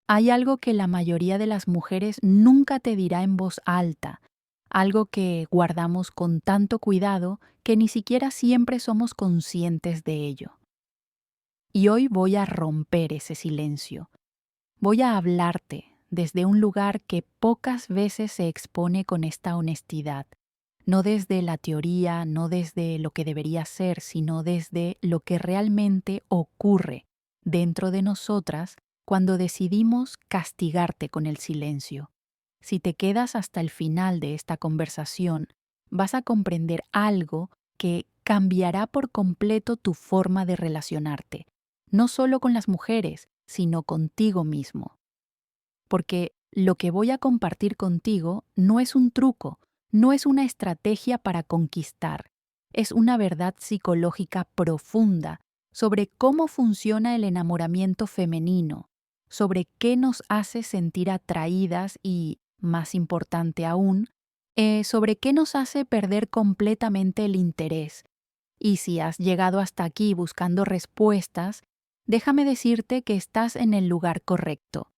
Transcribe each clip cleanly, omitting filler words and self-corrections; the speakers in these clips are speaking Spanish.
Hay algo que la mayoría de las mujeres nunca te dirá en voz alta, algo que guardamos con tanto cuidado que ni siquiera siempre somos conscientes de ello. Y hoy voy a romper ese silencio. Voy a hablarte desde un lugar que pocas veces se expone con esta honestidad. No desde la teoría, no desde lo que debería ser, sino desde lo que realmente ocurre dentro de nosotras cuando decidimos castigarte con el silencio. Si te quedas hasta el final de esta conversación, vas a comprender algo que cambiará por completo tu forma de relacionarte, no solo con las mujeres, sino contigo mismo. Porque lo que voy a compartir contigo no es un truco, no es una estrategia para conquistar, es una verdad psicológica profunda sobre cómo funciona el enamoramiento femenino, sobre qué nos hace sentir atraídas y, más importante aún, sobre qué nos hace perder completamente el interés. Y si has llegado hasta aquí buscando respuestas, déjame decirte que estás en el lugar correcto.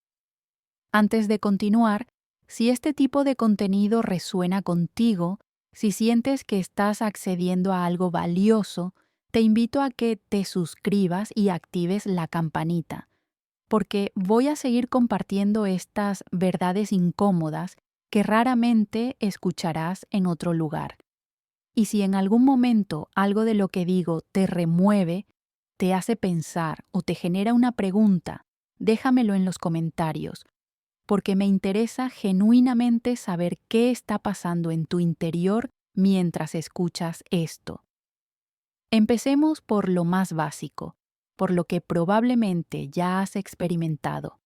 Antes de continuar, si este tipo de contenido resuena contigo, si sientes que estás accediendo a algo valioso, te invito a que te suscribas y actives la campanita, porque voy a seguir compartiendo estas verdades incómodas que raramente escucharás en otro lugar. Y si en algún momento algo de lo que digo te remueve, te hace pensar o te genera una pregunta, déjamelo en los comentarios porque me interesa genuinamente saber qué está pasando en tu interior mientras escuchas esto. Empecemos por lo más básico, por lo que probablemente ya has experimentado.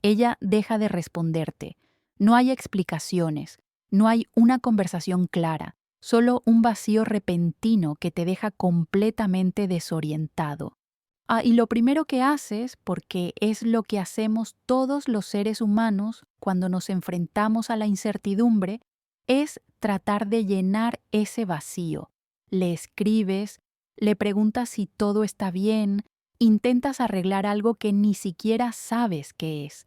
Ella deja de responderte. No hay explicaciones, no hay una conversación clara, solo un vacío repentino que te deja completamente desorientado. Y lo primero que haces, porque es lo que hacemos todos los seres humanos cuando nos enfrentamos a la incertidumbre, es tratar de llenar ese vacío. Le escribes, le preguntas si todo está bien, intentas arreglar algo que ni siquiera sabes qué es.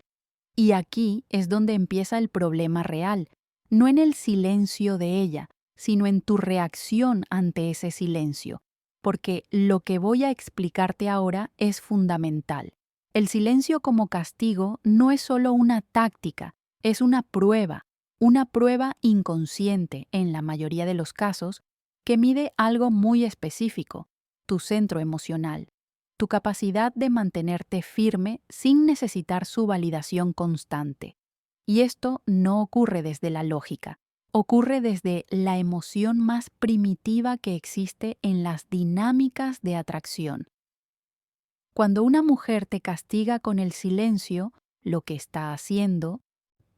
Y aquí es donde empieza el problema real, no en el silencio de ella, sino en tu reacción ante ese silencio, porque lo que voy a explicarte ahora es fundamental. El silencio como castigo no es solo una táctica, es una prueba inconsciente en la mayoría de los casos, que mide algo muy específico, tu centro emocional, tu capacidad de mantenerte firme sin necesitar su validación constante. Y esto no ocurre desde la lógica, ocurre desde la emoción más primitiva que existe en las dinámicas de atracción. Cuando una mujer te castiga con el silencio, lo que está haciendo,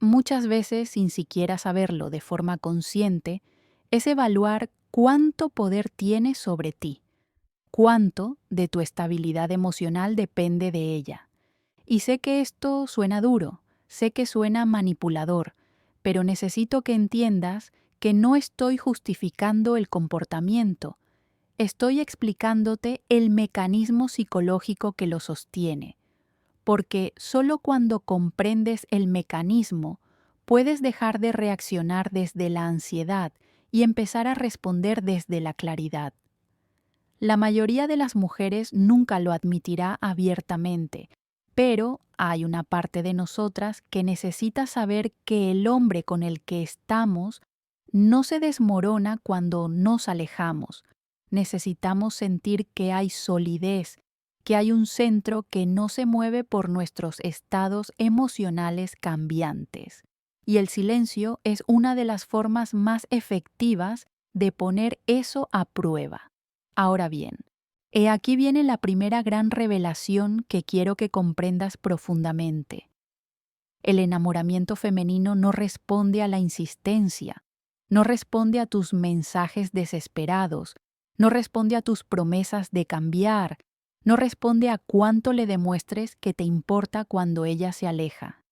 muchas veces sin siquiera saberlo de forma consciente, es evaluar cuánto poder tiene sobre ti. Cuánto de tu estabilidad emocional depende de ella. Y sé que esto suena duro, sé que suena manipulador, pero necesito que entiendas que no estoy justificando el comportamiento, estoy explicándote el mecanismo psicológico que lo sostiene, porque solo cuando comprendes el mecanismo puedes dejar de reaccionar desde la ansiedad y empezar a responder desde la claridad. La mayoría de las mujeres nunca lo admitirá abiertamente, pero hay una parte de nosotras que necesita saber que el hombre con el que estamos no se desmorona cuando nos alejamos. Necesitamos sentir que hay solidez, que hay un centro que no se mueve por nuestros estados emocionales cambiantes. Y el silencio es una de las formas más efectivas de poner eso a prueba. Ahora bien, aquí viene la primera gran revelación que quiero que comprendas profundamente. El enamoramiento femenino no responde a la insistencia, no responde a tus mensajes desesperados, no responde a tus promesas de cambiar, no responde a cuánto le demuestres que te importa cuando ella se aleja.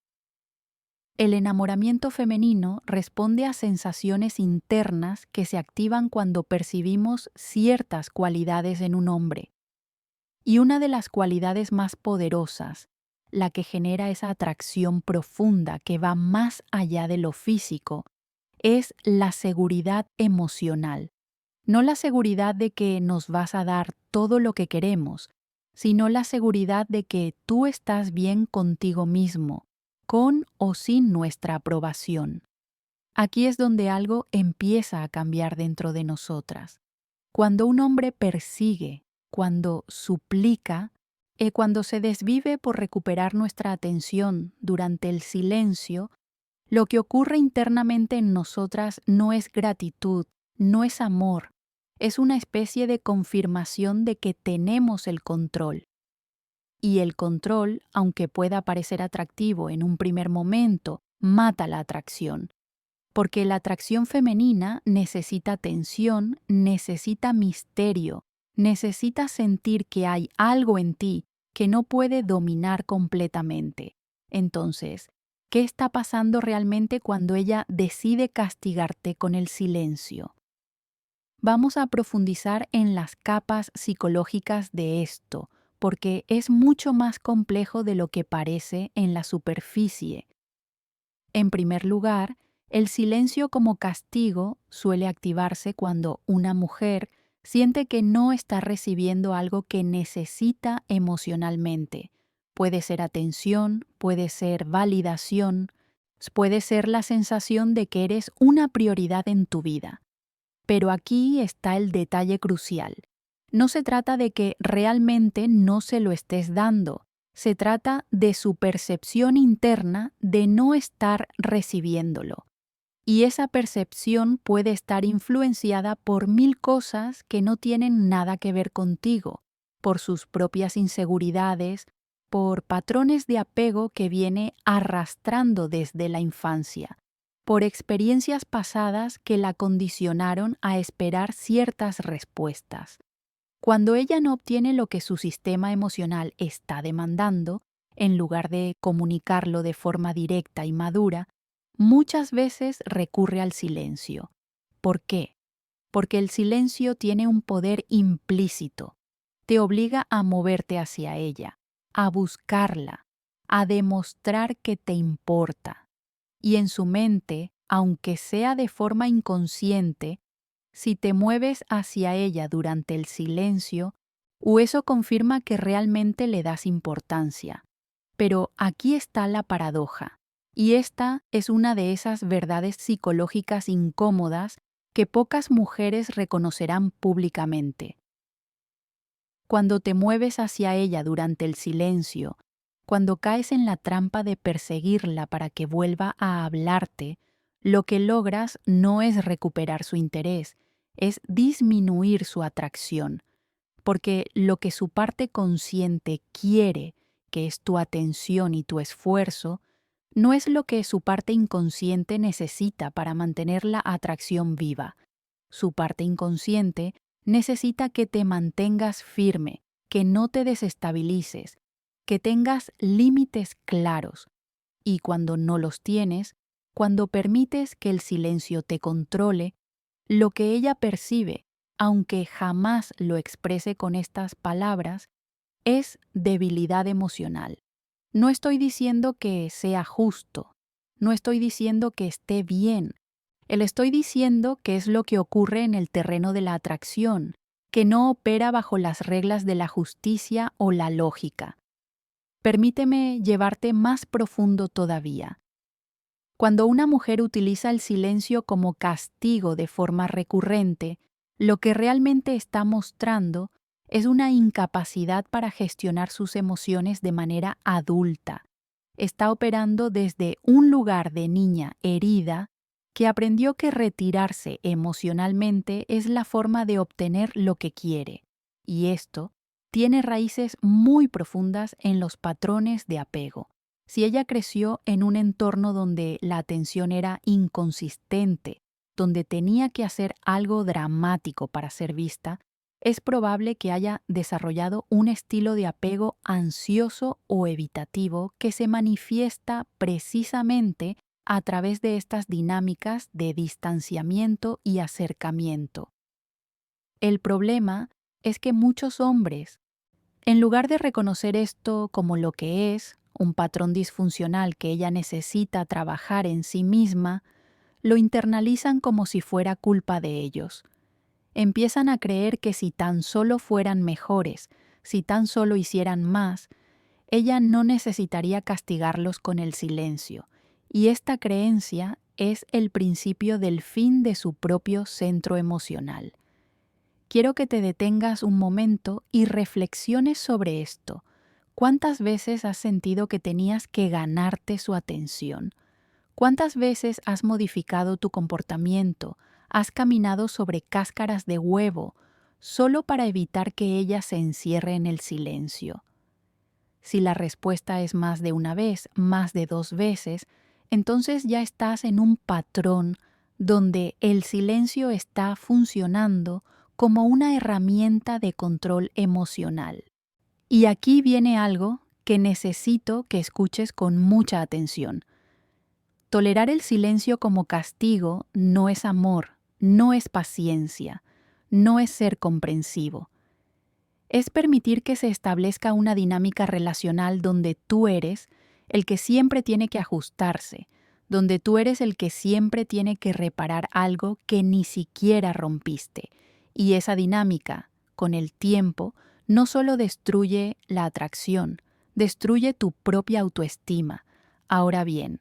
El enamoramiento femenino responde a sensaciones internas que se activan cuando percibimos ciertas cualidades en un hombre. Y una de las cualidades más poderosas, la que genera esa atracción profunda que va más allá de lo físico, es la seguridad emocional. No la seguridad de que nos vas a dar todo lo que queremos, sino la seguridad de que tú estás bien contigo mismo, con o sin nuestra aprobación. Aquí es donde algo empieza a cambiar dentro de nosotras. Cuando un hombre persigue, cuando suplica, cuando se desvive por recuperar nuestra atención durante el silencio, lo que ocurre internamente en nosotras no es gratitud, no es amor, es una especie de confirmación de que tenemos el control. Y el control, aunque pueda parecer atractivo en un primer momento, mata la atracción. Porque la atracción femenina necesita tensión, necesita misterio, necesita sentir que hay algo en ti que no puede dominar completamente. Entonces, ¿qué está pasando realmente cuando ella decide castigarte con el silencio? Vamos a profundizar en las capas psicológicas de esto, porque es mucho más complejo de lo que parece en la superficie. En primer lugar, el silencio como castigo suele activarse cuando una mujer siente que no está recibiendo algo que necesita emocionalmente. Puede ser atención, puede ser validación, puede ser la sensación de que eres una prioridad en tu vida. Pero aquí está el detalle crucial. No se trata de que realmente no se lo estés dando. Se trata de su percepción interna de no estar recibiéndolo. Y esa percepción puede estar influenciada por mil cosas que no tienen nada que ver contigo, por sus propias inseguridades, por patrones de apego que viene arrastrando desde la infancia, por experiencias pasadas que la condicionaron a esperar ciertas respuestas. Cuando ella no obtiene lo que su sistema emocional está demandando, en lugar de comunicarlo de forma directa y madura, muchas veces recurre al silencio. ¿Por qué? Porque el silencio tiene un poder implícito. Te obliga a moverte hacia ella, a buscarla, a demostrar que te importa. Y en su mente, aunque sea de forma inconsciente, si te mueves hacia ella durante el silencio, eso confirma que realmente le das importancia. Pero aquí está la paradoja, y esta es una de esas verdades psicológicas incómodas que pocas mujeres reconocerán públicamente. Cuando te mueves hacia ella durante el silencio, cuando caes en la trampa de perseguirla para que vuelva a hablarte, lo que logras no es recuperar su interés, es disminuir su atracción, porque lo que su parte consciente quiere, que es tu atención y tu esfuerzo, no es lo que su parte inconsciente necesita para mantener la atracción viva. Su parte inconsciente necesita que te mantengas firme, que no te desestabilices, que tengas límites claros. Y cuando no los tienes, cuando permites que el silencio te controle, lo que ella percibe, aunque jamás lo exprese con estas palabras, es debilidad emocional. No estoy diciendo que sea justo, no estoy diciendo que esté bien, le estoy diciendo que es lo que ocurre en el terreno de la atracción, que no opera bajo las reglas de la justicia o la lógica. Permíteme llevarte más profundo todavía. Cuando una mujer utiliza el silencio como castigo de forma recurrente, lo que realmente está mostrando es una incapacidad para gestionar sus emociones de manera adulta. Está operando desde un lugar de niña herida que aprendió que retirarse emocionalmente es la forma de obtener lo que quiere. Y esto tiene raíces muy profundas en los patrones de apego. Si ella creció en un entorno donde la atención era inconsistente, donde tenía que hacer algo dramático para ser vista, es probable que haya desarrollado un estilo de apego ansioso o evitativo que se manifiesta precisamente a través de estas dinámicas de distanciamiento y acercamiento. El problema es que muchos hombres, en lugar de reconocer esto como lo que es, un patrón disfuncional que ella necesita trabajar en sí misma, lo internalizan como si fuera culpa de ellos. Empiezan a creer que si tan solo fueran mejores, si tan solo hicieran más, ella no necesitaría castigarlos con el silencio, y esta creencia es el principio del fin de su propio centro emocional. Quiero que te detengas un momento y reflexiones sobre esto. ¿Cuántas veces has sentido que tenías que ganarte su atención? ¿Cuántas veces has modificado tu comportamiento, has caminado sobre cáscaras de huevo, solo para evitar que ella se encierre en el silencio? Si la respuesta es más de una vez, más de 2 veces, entonces ya estás en un patrón donde el silencio está funcionando como una herramienta de control emocional. Y aquí viene algo que necesito que escuches con mucha atención. Tolerar el silencio como castigo no es amor, no es paciencia, no es ser comprensivo. Es permitir que se establezca una dinámica relacional donde tú eres el que siempre tiene que ajustarse, donde tú eres el que siempre tiene que reparar algo que ni siquiera rompiste. Y esa dinámica, con el tiempo, no solo destruye la atracción, destruye tu propia autoestima. Ahora bien,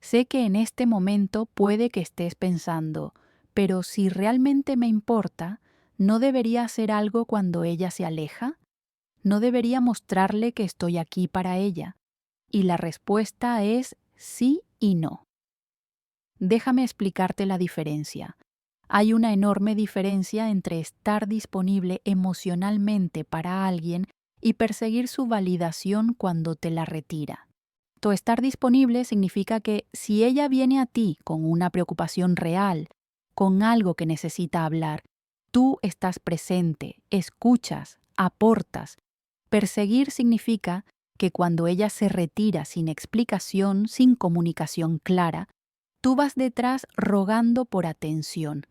sé que en este momento puede que estés pensando, pero si realmente me importa, ¿no debería hacer algo cuando ella se aleja? ¿No debería mostrarle que estoy aquí para ella? Y la respuesta es sí y no. Déjame explicarte la diferencia. Hay una enorme diferencia entre estar disponible emocionalmente para alguien y perseguir su validación cuando te la retira. Tu estar disponible significa que si ella viene a ti con una preocupación real, con algo que necesita hablar, tú estás presente, escuchas, aportas. Perseguir significa que cuando ella se retira sin explicación, sin comunicación clara, tú vas detrás rogando por atención.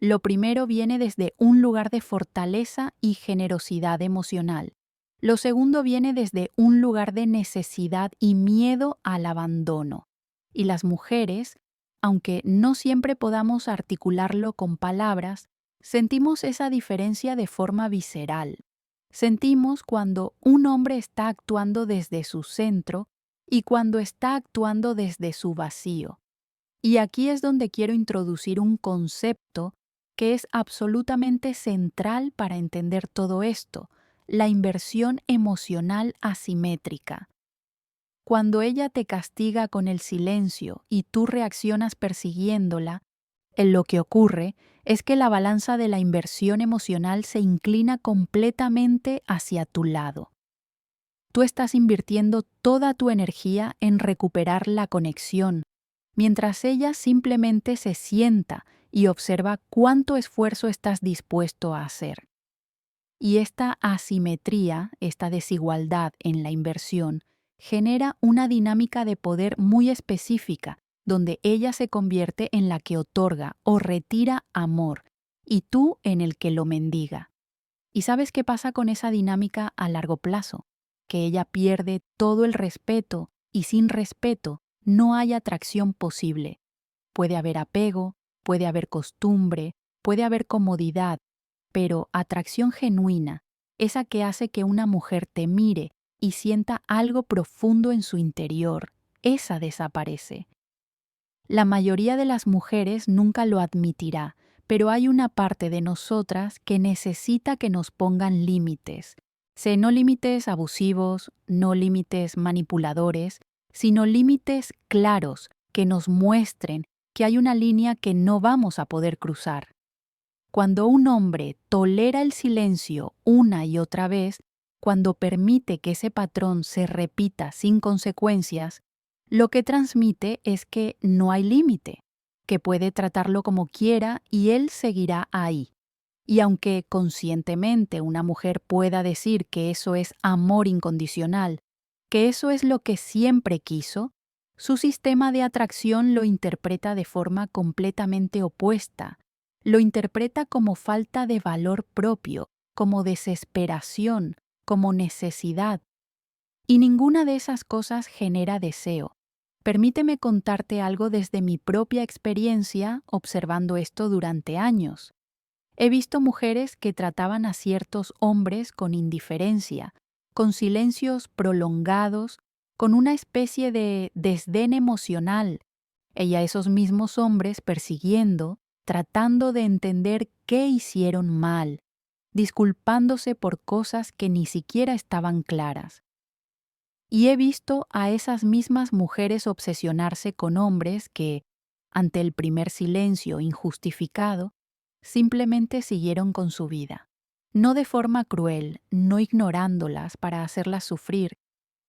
Lo primero viene desde un lugar de fortaleza y generosidad emocional. Lo segundo viene desde un lugar de necesidad y miedo al abandono. Y las mujeres, aunque no siempre podamos articularlo con palabras, sentimos esa diferencia de forma visceral. Sentimos cuando un hombre está actuando desde su centro y cuando está actuando desde su vacío. Y aquí es donde quiero introducir un concepto que es absolutamente central para entender todo esto: la inversión emocional asimétrica. Cuando ella te castiga con el silencio y tú reaccionas persiguiéndola, lo que ocurre es que la balanza de la inversión emocional se inclina completamente hacia tu lado. Tú estás invirtiendo toda tu energía en recuperar la conexión, mientras ella simplemente se sienta y observa cuánto esfuerzo estás dispuesto a hacer. Y esta asimetría, esta desigualdad en la inversión, genera una dinámica de poder muy específica, donde ella se convierte en la que otorga o retira amor, y tú en el que lo mendiga. ¿Y sabes qué pasa con esa dinámica a largo plazo? Que ella pierde todo el respeto, y sin respeto no hay atracción posible. Puede haber apego, puede haber costumbre, puede haber comodidad, pero atracción genuina, esa que hace que una mujer te mire y sienta algo profundo en su interior, esa desaparece. La mayoría de las mujeres nunca lo admitirá, pero hay una parte de nosotras que necesita que nos pongan límites. No límites abusivos, no límites manipuladores, sino límites claros que nos muestren que hay una línea que no vamos a poder cruzar. Cuando un hombre tolera el silencio una y otra vez, cuando permite que ese patrón se repita sin consecuencias, lo que transmite es que no hay límite, que puede tratarlo como quiera y él seguirá ahí. Y aunque conscientemente una mujer pueda decir que eso es amor incondicional, que eso es lo que siempre quiso, su sistema de atracción lo interpreta de forma completamente opuesta. Lo interpreta como falta de valor propio, como desesperación, como necesidad. Y ninguna de esas cosas genera deseo. Permíteme contarte algo desde mi propia experiencia observando esto durante años. He visto mujeres que trataban a ciertos hombres con indiferencia, con silencios prolongados, con una especie de desdén emocional, y a esos mismos hombres persiguiendo, tratando de entender qué hicieron mal, disculpándose por cosas que ni siquiera estaban claras. Y he visto a esas mismas mujeres obsesionarse con hombres que, ante el primer silencio injustificado, simplemente siguieron con su vida. No de forma cruel, no ignorándolas para hacerlas sufrir,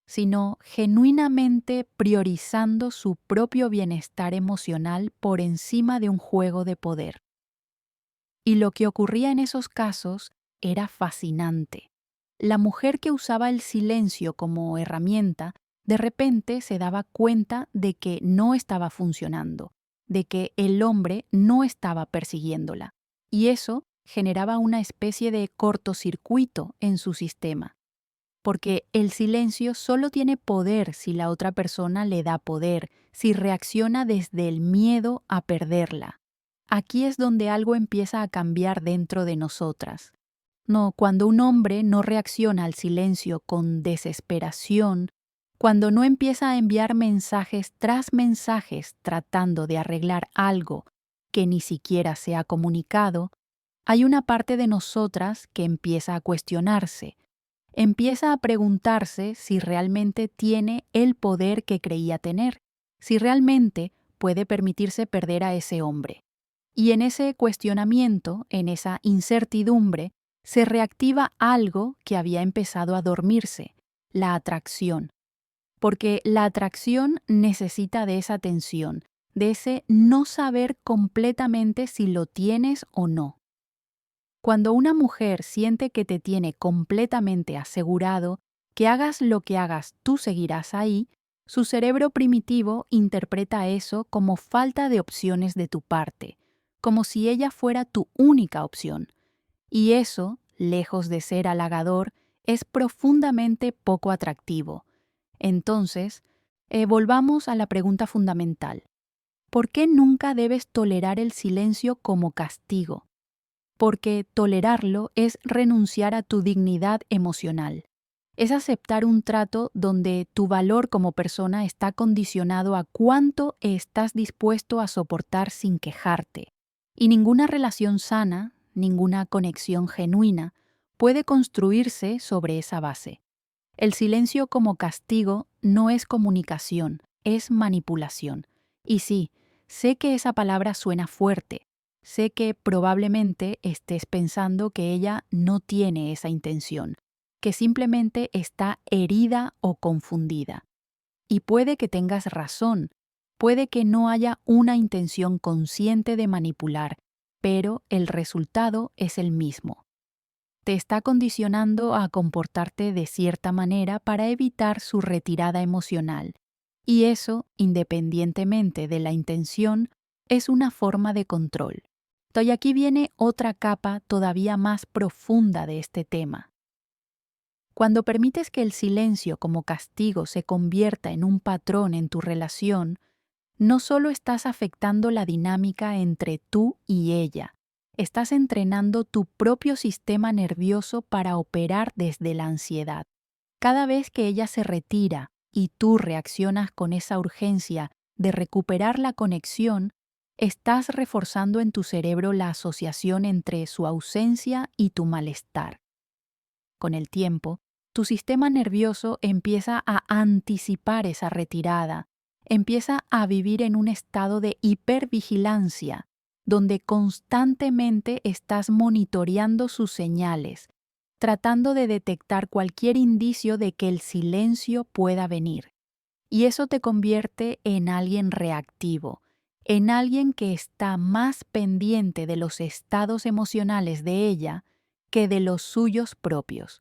sino genuinamente priorizando su propio bienestar emocional por encima de un juego de poder. Y lo que ocurría en esos casos era fascinante. La mujer que usaba el silencio como herramienta, de repente se daba cuenta de que no estaba funcionando, de que el hombre no estaba persiguiéndola. Y eso generaba una especie de cortocircuito en su sistema. Porque el silencio solo tiene poder si la otra persona le da poder, si reacciona desde el miedo a perderla. Aquí es donde algo empieza a cambiar dentro de nosotras. No, cuando un hombre no reacciona al silencio con desesperación, cuando no empieza a enviar mensajes tras mensajes tratando de arreglar algo que ni siquiera se ha comunicado, hay una parte de nosotras que empieza a cuestionarse, empieza a preguntarse si realmente tiene el poder que creía tener, si realmente puede permitirse perder a ese hombre. Y en ese cuestionamiento, en esa incertidumbre, se reactiva algo que había empezado a dormirse, la atracción. Porque la atracción necesita de esa tensión, de ese no saber completamente si lo tienes o no. Cuando una mujer siente que te tiene completamente asegurado, que hagas lo que hagas, tú seguirás ahí, su cerebro primitivo interpreta eso como falta de opciones de tu parte, como si ella fuera tu única opción. Y eso, lejos de ser halagador, es profundamente poco atractivo. Entonces, volvamos a la pregunta fundamental. ¿Por qué nunca debes tolerar el silencio como castigo? Porque tolerarlo es renunciar a tu dignidad emocional. Es aceptar un trato donde tu valor como persona está condicionado a cuánto estás dispuesto a soportar sin quejarte. Y ninguna relación sana, ninguna conexión genuina, puede construirse sobre esa base. El silencio como castigo no es comunicación, es manipulación. Y sí, sé que esa palabra suena fuerte. Sé que probablemente estés pensando que ella no tiene esa intención, que simplemente está herida o confundida. Y puede que tengas razón, puede que no haya una intención consciente de manipular, pero el resultado es el mismo. Te está condicionando a comportarte de cierta manera para evitar su retirada emocional. Y eso, independientemente de la intención, es una forma de control. Y aquí viene otra capa todavía más profunda de este tema. Cuando permites que el silencio como castigo se convierta en un patrón en tu relación, no solo estás afectando la dinámica entre tú y ella, estás entrenando tu propio sistema nervioso para operar desde la ansiedad. Cada vez que ella se retira y tú reaccionas con esa urgencia de recuperar la conexión, estás reforzando en tu cerebro la asociación entre su ausencia y tu malestar. Con el tiempo, tu sistema nervioso empieza a anticipar esa retirada, empieza a vivir en un estado de hipervigilancia, donde constantemente estás monitoreando sus señales, tratando de detectar cualquier indicio de que el silencio pueda venir. Y eso te convierte en alguien reactivo, en alguien que está más pendiente de los estados emocionales de ella que de los suyos propios.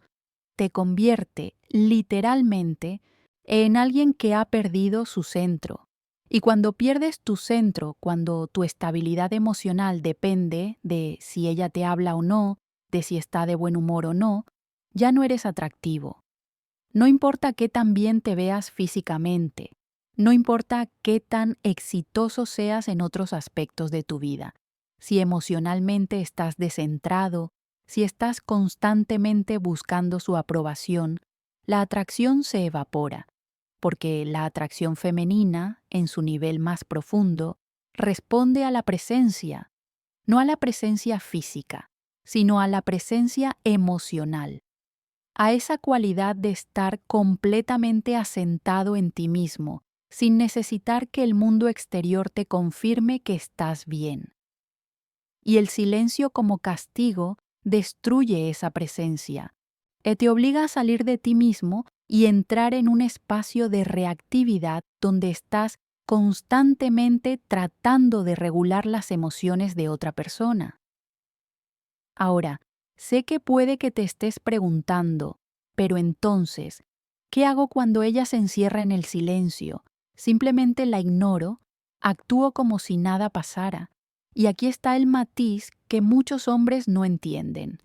Te convierte, literalmente, en alguien que ha perdido su centro. Y cuando pierdes tu centro, cuando tu estabilidad emocional depende de si ella te habla o no, de si está de buen humor o no, ya no eres atractivo. No importa qué tan bien te veas físicamente, no importa qué tan exitoso seas en otros aspectos de tu vida, si emocionalmente estás descentrado, si estás constantemente buscando su aprobación, la atracción se evapora, porque la atracción femenina, en su nivel más profundo, responde a la presencia, no a la presencia física, sino a la presencia emocional, a esa cualidad de estar completamente asentado en ti mismo, sin necesitar que el mundo exterior te confirme que estás bien. Y el silencio como castigo destruye esa presencia, te obliga a salir de ti mismo y entrar en un espacio de reactividad donde estás constantemente tratando de regular las emociones de otra persona. Ahora, sé que puede que te estés preguntando, pero entonces, ¿qué hago cuando ella se encierra en el silencio? Simplemente la ignoro, actúo como si nada pasara. Y aquí está el matiz que muchos hombres no entienden.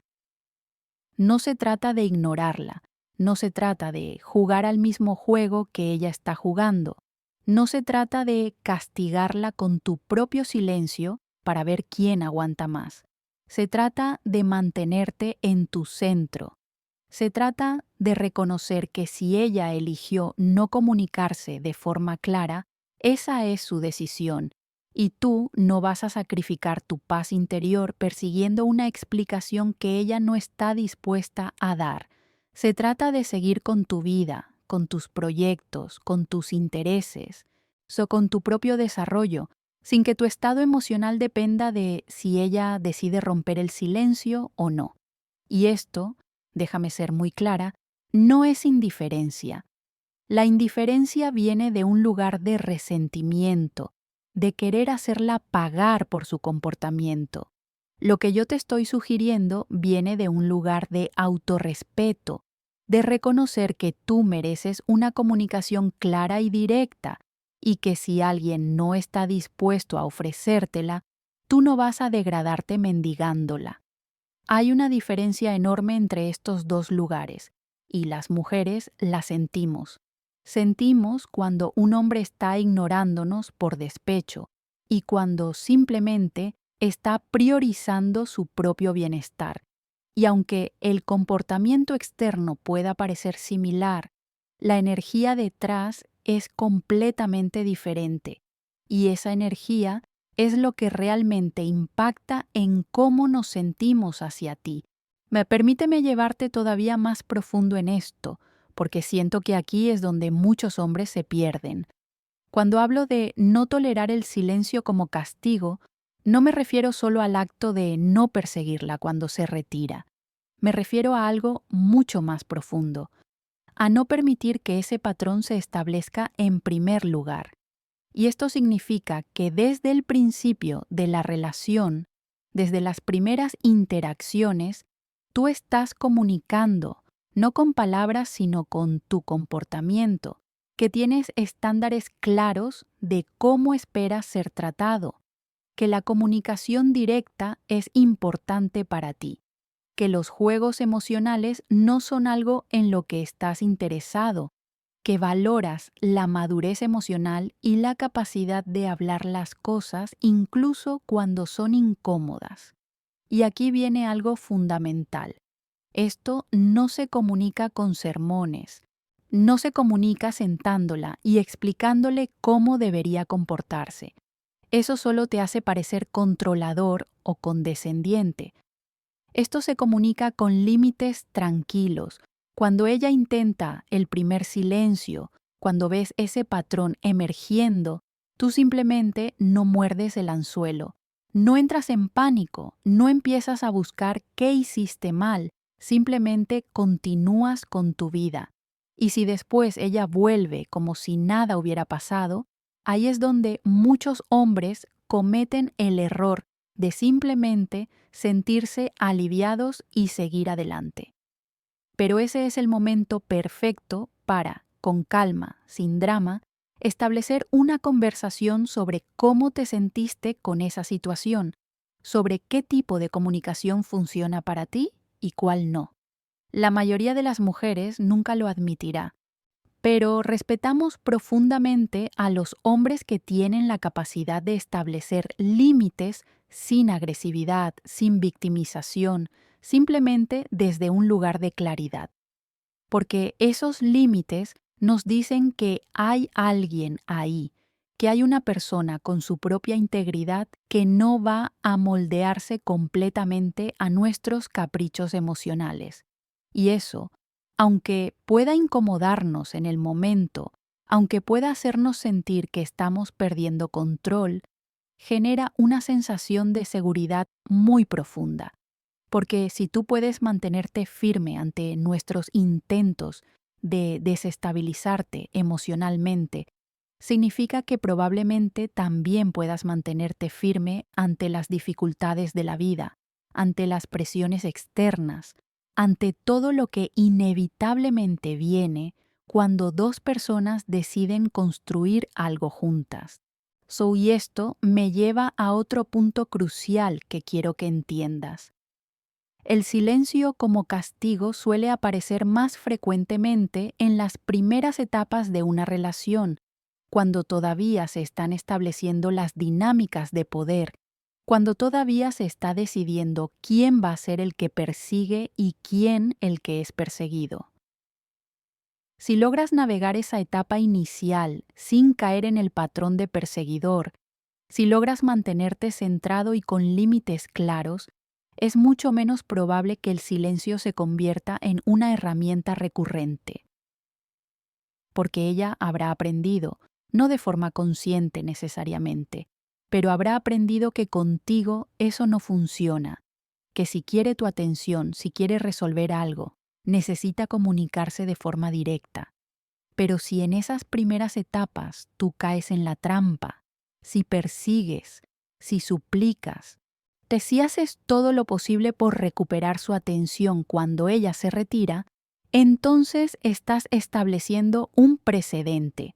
No se trata de ignorarla, no se trata de jugar al mismo juego que ella está jugando, no se trata de castigarla con tu propio silencio para ver quién aguanta más. Se trata de mantenerte en tu centro. Se trata de reconocer que si ella eligió no comunicarse de forma clara, esa es su decisión, y tú no vas a sacrificar tu paz interior persiguiendo una explicación que ella no está dispuesta a dar. Se trata de seguir con tu vida, con tus proyectos, con tus intereses, con tu propio desarrollo, sin que tu estado emocional dependa de si ella decide romper el silencio o no. Y esto, déjame ser muy clara, no es indiferencia. La indiferencia viene de un lugar de resentimiento, de querer hacerla pagar por su comportamiento. Lo que yo te estoy sugiriendo viene de un lugar de autorrespeto, de reconocer que tú mereces una comunicación clara y directa, y que si alguien no está dispuesto a ofrecértela, tú no vas a degradarte mendigándola. Hay una diferencia enorme entre estos dos lugares, y las mujeres la sentimos. Sentimos cuando un hombre está ignorándonos por despecho y cuando simplemente está priorizando su propio bienestar. Y aunque el comportamiento externo pueda parecer similar, la energía detrás es completamente diferente, y esa energía es lo que realmente impacta en cómo nos sentimos hacia ti. Permíteme llevarte todavía más profundo en esto, porque siento que aquí es donde muchos hombres se pierden. Cuando hablo de no tolerar el silencio como castigo, no me refiero solo al acto de no perseguirla cuando se retira. Me refiero a algo mucho más profundo, a no permitir que ese patrón se establezca en primer lugar. Y esto significa que desde el principio de la relación, desde las primeras interacciones, tú estás comunicando, no con palabras, sino con tu comportamiento, que tienes estándares claros de cómo esperas ser tratado, que la comunicación directa es importante para ti, que los juegos emocionales no son algo en lo que estás interesado, que valoras la madurez emocional y la capacidad de hablar las cosas incluso cuando son incómodas. Y aquí viene algo fundamental. Esto no se comunica con sermones, no se comunica sentándola y explicándole cómo debería comportarse. Eso solo te hace parecer controlador o condescendiente. Esto se comunica con límites tranquilos. Cuando ella intenta el primer silencio, cuando ves ese patrón emergiendo, tú simplemente no muerdes el anzuelo. No entras en pánico, no empiezas a buscar qué hiciste mal, simplemente continúas con tu vida. Y si después ella vuelve como si nada hubiera pasado, ahí es donde muchos hombres cometen el error de simplemente sentirse aliviados y seguir adelante. Pero ese es el momento perfecto para, con calma, sin drama, establecer una conversación sobre cómo te sentiste con esa situación, sobre qué tipo de comunicación funciona para ti y cuál no. La mayoría de las mujeres nunca lo admitirá, pero respetamos profundamente a los hombres que tienen la capacidad de establecer límites sin agresividad, sin victimización, simplemente desde un lugar de claridad. Porque esos límites nos dicen que hay alguien ahí, que hay una persona con su propia integridad que no va a moldearse completamente a nuestros caprichos emocionales. Y eso, aunque pueda incomodarnos en el momento, aunque pueda hacernos sentir que estamos perdiendo control, genera una sensación de seguridad muy profunda. Porque si tú puedes mantenerte firme ante nuestros intentos de desestabilizarte emocionalmente, significa que probablemente también puedas mantenerte firme ante las dificultades de la vida, ante las presiones externas, ante todo lo que inevitablemente viene cuando dos personas deciden construir algo juntas. Y esto me lleva a otro punto crucial que quiero que entiendas. El silencio como castigo suele aparecer más frecuentemente en las primeras etapas de una relación, cuando todavía se están estableciendo las dinámicas de poder, cuando todavía se está decidiendo quién va a ser el que persigue y quién el que es perseguido. Si logras navegar esa etapa inicial sin caer en el patrón de perseguidor, si logras mantenerte centrado y con límites claros, es mucho menos probable que el silencio se convierta en una herramienta recurrente, porque ella habrá aprendido, no de forma consciente necesariamente, pero habrá aprendido que contigo eso no funciona, que si quiere tu atención, si quiere resolver algo, necesita comunicarse de forma directa. Pero si en esas primeras etapas tú caes en la trampa, si persigues, si suplicas, si haces todo lo posible por recuperar su atención cuando ella se retira, entonces estás estableciendo un precedente.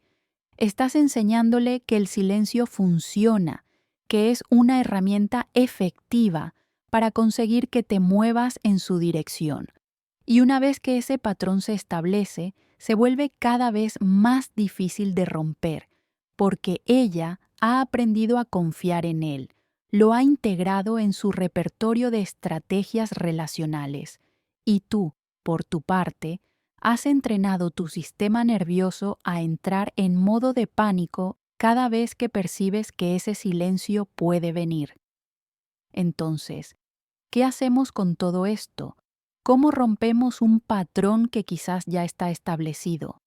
Estás enseñándole que el silencio funciona, que es una herramienta efectiva para conseguir que te muevas en su dirección. Y una vez que ese patrón se establece, se vuelve cada vez más difícil de romper, porque ella ha aprendido a confiar en él, lo ha integrado en su repertorio de estrategias relacionales, y tú, por tu parte, has entrenado tu sistema nervioso a entrar en modo de pánico cada vez que percibes que ese silencio puede venir. Entonces, ¿qué hacemos con todo esto? ¿Cómo rompemos un patrón que quizás ya está establecido?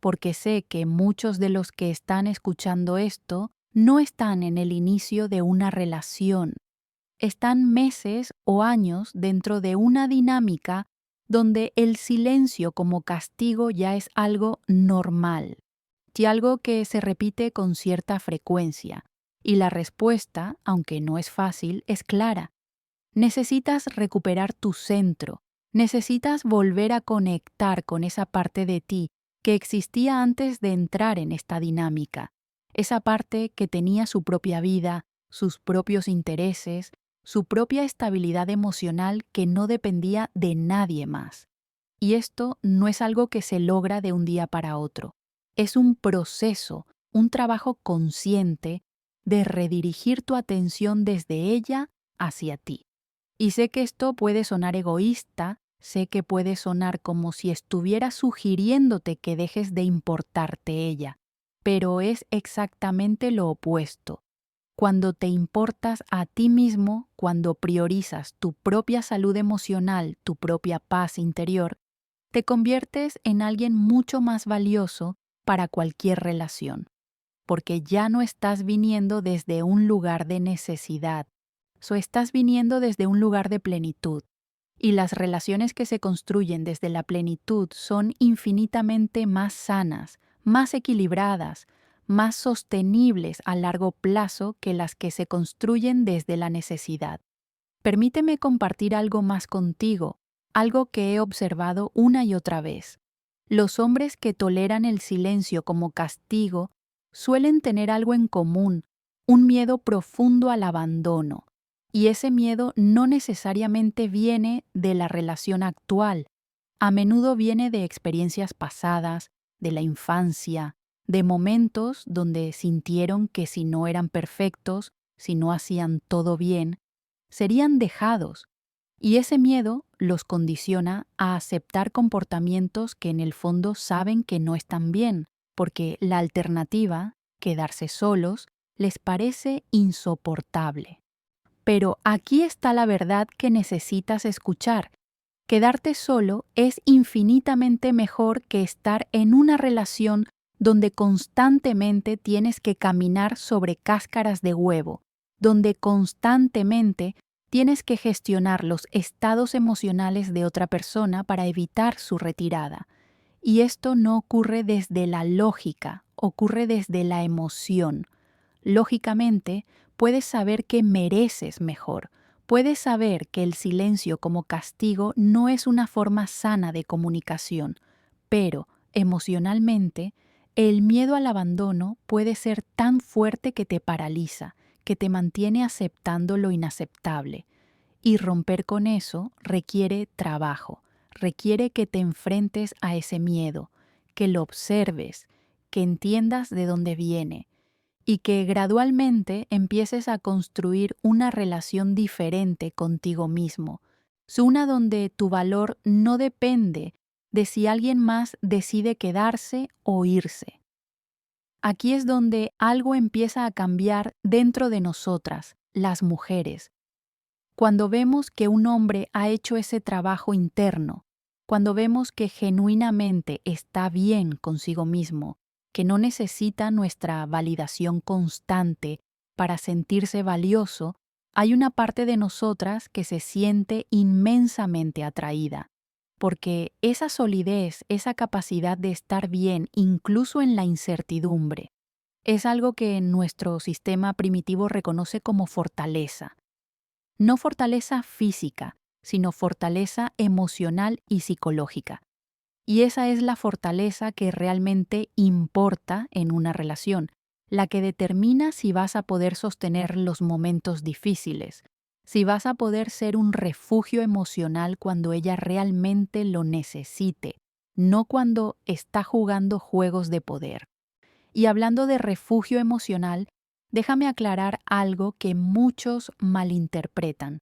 Porque sé que muchos de los que están escuchando esto no están en el inicio de una relación. Están meses o años dentro de una dinámica donde el silencio como castigo ya es algo normal, y algo que se repite con cierta frecuencia. Y la respuesta, aunque no es fácil, es clara. Necesitas recuperar tu centro, necesitas volver a conectar con esa parte de ti que existía antes de entrar en esta dinámica, esa parte que tenía su propia vida, sus propios intereses, su propia estabilidad emocional que no dependía de nadie más. Y esto no es algo que se logra de un día para otro, es un proceso, un trabajo consciente de redirigir tu atención desde ella hacia ti. Y sé que esto puede sonar egoísta, sé que puede sonar como si estuviera sugiriéndote que dejes de importarte ella, pero es exactamente lo opuesto. Cuando te importas a ti mismo, cuando priorizas tu propia salud emocional, tu propia paz interior, te conviertes en alguien mucho más valioso para cualquier relación, porque ya no estás viniendo desde un lugar de necesidad, estás viniendo desde un lugar de plenitud. Y las relaciones que se construyen desde la plenitud son infinitamente más sanas, más equilibradas, más sostenibles a largo plazo que las que se construyen desde la necesidad. Permíteme compartir algo más contigo, algo que he observado una y otra vez. Los hombres que toleran el silencio como castigo suelen tener algo en común, un miedo profundo al abandono. Y ese miedo no necesariamente viene de la relación actual. a menudo viene de experiencias pasadas, de la infancia, de momentos donde sintieron que si no eran perfectos, si no hacían todo bien, serían dejados, y ese miedo los condiciona a aceptar comportamientos que en el fondo saben que no están bien, porque la alternativa, quedarse solos, les parece insoportable. Pero aquí está la verdad que necesitas escuchar. Quedarte solo es infinitamente mejor que estar en una relación donde constantemente tienes que caminar sobre cáscaras de huevo, donde constantemente tienes que gestionar los estados emocionales de otra persona para evitar su retirada. Y esto no ocurre desde la lógica, ocurre desde la emoción. Lógicamente, puedes saber que mereces mejor. Puedes saber que el silencio como castigo no es una forma sana de comunicación, pero emocionalmente, el miedo al abandono puede ser tan fuerte que te paraliza, que te mantiene aceptando lo inaceptable. Y romper con eso requiere trabajo, requiere que te enfrentes a ese miedo, que lo observes, que entiendas de dónde viene y que gradualmente empieces a construir una relación diferente contigo mismo, una donde tu valor no depende de si alguien más decide quedarse o irse. Aquí es donde algo empieza a cambiar dentro de nosotras, las mujeres, cuando vemos que un hombre ha hecho ese trabajo interno, cuando vemos que genuinamente está bien consigo mismo, que no necesita nuestra validación constante para sentirse valioso, hay una parte de nosotras que se siente inmensamente atraída, porque esa solidez, esa capacidad de estar bien incluso en la incertidumbre, es algo que nuestro sistema primitivo reconoce como fortaleza. No fortaleza física, sino fortaleza emocional y psicológica. Y esa es la fortaleza que realmente importa en una relación, la que determina si vas a poder sostener los momentos difíciles, si vas a poder ser un refugio emocional cuando ella realmente lo necesite, no cuando está jugando juegos de poder. Y hablando de refugio emocional, déjame aclarar algo que muchos malinterpretan.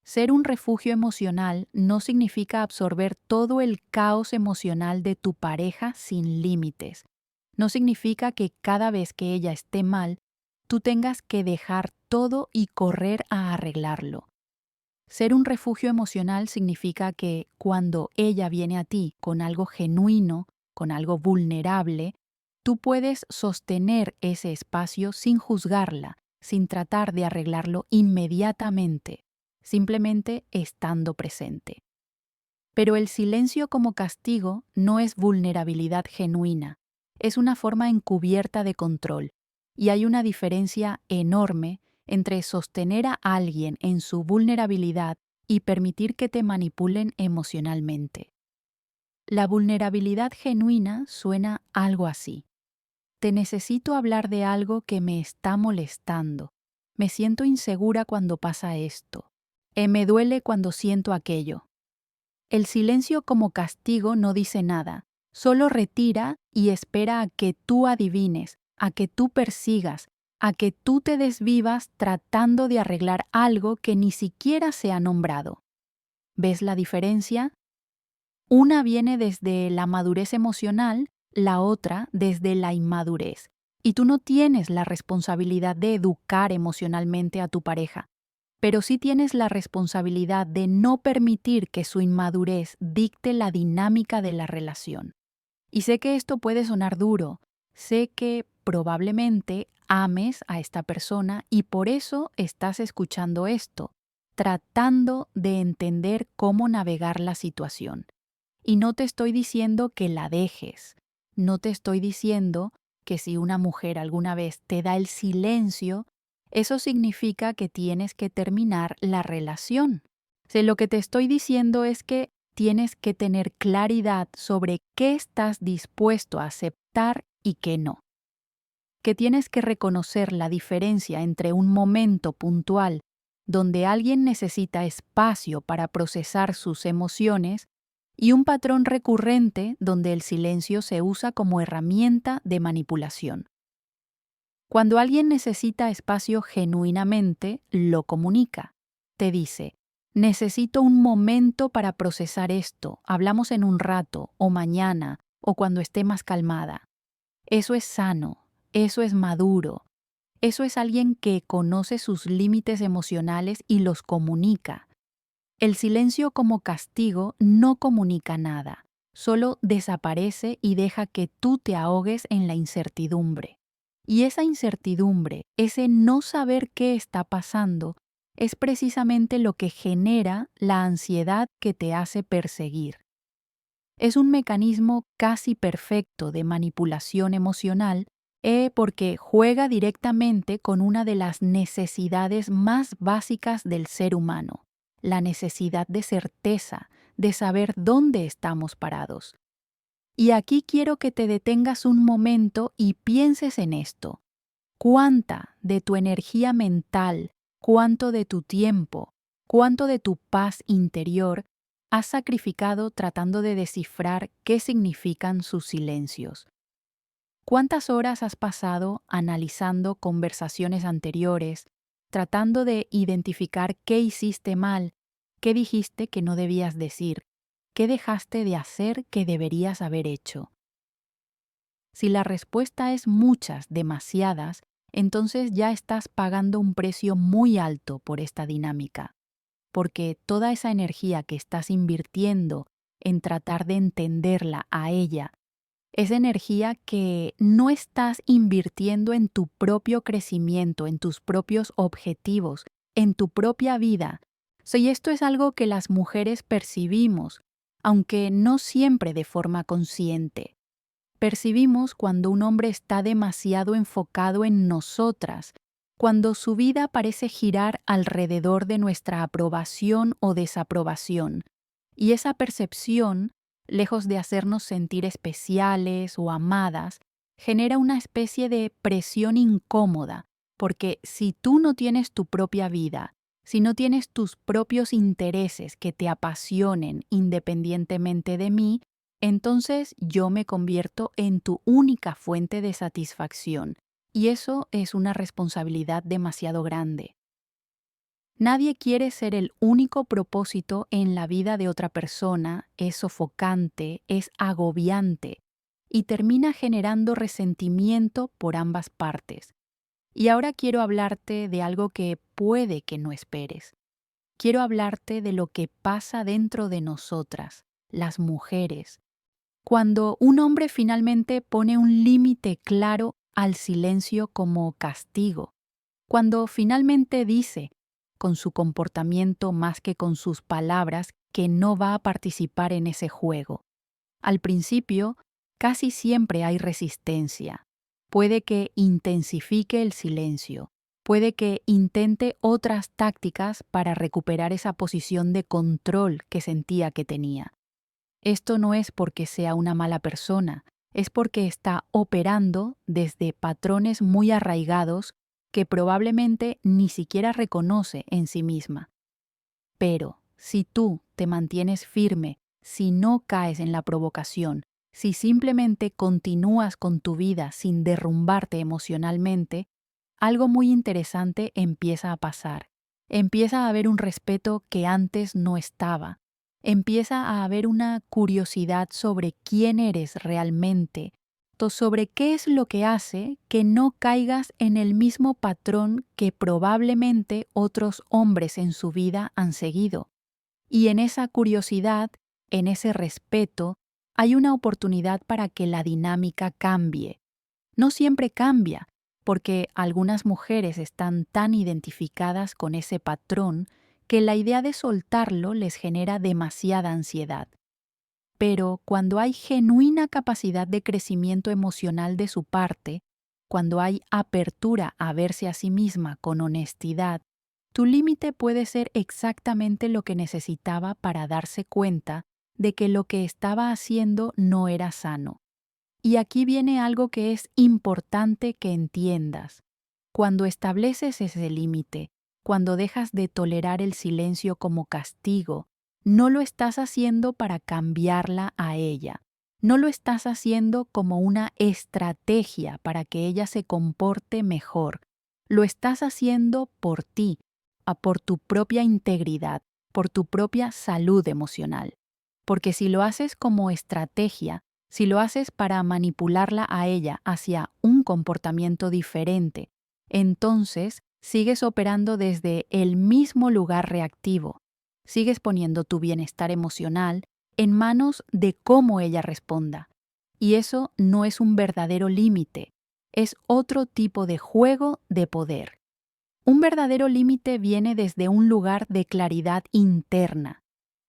Ser un refugio emocional no significa absorber todo el caos emocional de tu pareja sin límites. No significa que cada vez que ella esté mal, tú tengas que dejar todo y correr a arreglarlo. Ser un refugio emocional significa que cuando ella viene a ti con algo genuino, con algo vulnerable, tú puedes sostener ese espacio sin juzgarla, sin tratar de arreglarlo inmediatamente, simplemente estando presente. Pero el silencio como castigo no es vulnerabilidad genuina, es una forma encubierta de control, y hay una diferencia enorme entre sostener a alguien en su vulnerabilidad y permitir que te manipulen emocionalmente. La vulnerabilidad genuina suena algo así. Te necesito hablar de algo que me está molestando. Me siento insegura cuando pasa esto. Me duele cuando siento aquello. El silencio como castigo no dice nada, solo retira y espera a que tú adivines, a que tú persigas, a que tú te desvivas tratando de arreglar algo que ni siquiera se ha nombrado. ¿Ves la diferencia? Una viene desde la madurez emocional, la otra desde la inmadurez. Y tú no tienes la responsabilidad de educar emocionalmente a tu pareja, pero sí tienes la responsabilidad de no permitir que su inmadurez dicte la dinámica de la relación. Y sé que esto puede sonar duro, sé que probablemente ames a esta persona y por eso estás escuchando esto, tratando de entender cómo navegar la situación. Y no te estoy diciendo que la dejes, no te estoy diciendo que si una mujer alguna vez te da el silencio, eso significa que tienes que terminar la relación. Lo que te estoy diciendo es que tienes que tener claridad sobre qué estás dispuesto a aceptar y qué no. Que tienes que reconocer la diferencia entre un momento puntual donde alguien necesita espacio para procesar sus emociones y un patrón recurrente donde el silencio se usa como herramienta de manipulación. Cuando alguien necesita espacio genuinamente, lo comunica. Te dice, necesito un momento para procesar esto, hablamos en un rato, o mañana, o cuando esté más calmada. Eso es sano, eso es maduro, eso es alguien que conoce sus límites emocionales y los comunica. El silencio como castigo no comunica nada, solo desaparece y deja que tú te ahogues en la incertidumbre. Y esa incertidumbre, ese no saber qué está pasando, es precisamente lo que genera la ansiedad que te hace perseguir. Es un mecanismo casi perfecto de manipulación emocional porque juega directamente con una de las necesidades más básicas del ser humano, la necesidad de certeza, de saber dónde estamos parados. Y aquí quiero que te detengas un momento y pienses en esto. ¿Cuánta de tu energía mental, cuánto de tu tiempo, cuánto de tu paz interior has sacrificado tratando de descifrar qué significan sus silencios? ¿Cuántas horas has pasado analizando conversaciones anteriores, tratando de identificar qué hiciste mal, qué dijiste que no debías decir, qué dejaste de hacer que deberías haber hecho? Si la respuesta es muchas, demasiadas, entonces ya estás pagando un precio muy alto por esta dinámica, porque toda esa energía que estás invirtiendo en tratar de entenderla a ella, es energía que no estás invirtiendo en tu propio crecimiento, en tus propios objetivos, en tu propia vida. Y esto es algo que las mujeres percibimos, aunque no siempre de forma consciente. Percibimos cuando un hombre está demasiado enfocado en nosotras, cuando su vida parece girar alrededor de nuestra aprobación o desaprobación, y esa percepción, lejos de hacernos sentir especiales o amadas, genera una especie de presión incómoda, porque si tú no tienes tu propia vida, si no tienes tus propios intereses que te apasionen independientemente de mí, entonces yo me convierto en tu única fuente de satisfacción, y eso es una responsabilidad demasiado grande. Nadie quiere ser el único propósito en la vida de otra persona, es sofocante, es agobiante, y termina generando resentimiento por ambas partes. Y ahora quiero hablarte de algo que puede que no esperes. Quiero hablarte de lo que pasa dentro de nosotras, las mujeres, cuando un hombre finalmente pone un límite claro al silencio como castigo, cuando finalmente dice, con su comportamiento más que con sus palabras, que no va a participar en ese juego. Al principio, casi siempre hay resistencia. Puede que intensifique el silencio, puede que intente otras tácticas para recuperar esa posición de control que sentía que tenía. Esto no es porque sea una mala persona, es porque está operando desde patrones muy arraigados que probablemente ni siquiera reconoce en sí misma. Pero si tú te mantienes firme, si no caes en la provocación, si simplemente continúas con tu vida sin derrumbarte emocionalmente, algo muy interesante empieza a pasar. Empieza a haber un respeto que antes no estaba. Empieza a haber una curiosidad sobre quién eres realmente, sobre qué es lo que hace que no caigas en el mismo patrón que probablemente otros hombres en su vida han seguido. Y en esa curiosidad, en ese respeto, hay una oportunidad para que la dinámica cambie. No siempre cambia, porque algunas mujeres están tan identificadas con ese patrón que la idea de soltarlo les genera demasiada ansiedad. Pero cuando hay genuina capacidad de crecimiento emocional de su parte, cuando hay apertura a verse a sí misma con honestidad, tu límite puede ser exactamente lo que necesitaba para darse cuenta de que lo que estaba haciendo no era sano. Y aquí viene algo que es importante que entiendas. Cuando estableces ese límite, cuando dejas de tolerar el silencio como castigo, no lo estás haciendo para cambiarla a ella. No lo estás haciendo como una estrategia para que ella se comporte mejor. Lo estás haciendo por ti, por tu propia integridad, por tu propia salud emocional. Porque si lo haces como estrategia, si lo haces para manipularla a ella hacia un comportamiento diferente, entonces sigues operando desde el mismo lugar reactivo. Sigues poniendo tu bienestar emocional en manos de cómo ella responda. Y eso no es un verdadero límite, es otro tipo de juego de poder. Un verdadero límite viene desde un lugar de claridad interna.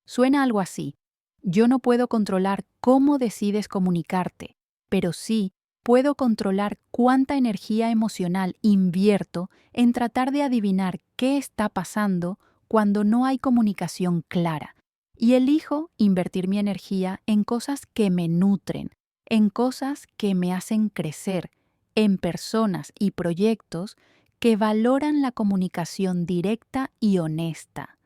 Suena algo así: yo no puedo controlar cómo decides comunicarte, pero sí puedo controlar cuánta energía emocional invierto en tratar de adivinar qué está pasando cuando no hay comunicación clara. Y elijo invertir mi energía en cosas que me nutren, en cosas que me hacen crecer, en personas y proyectos que valoran la comunicación directa y honesta.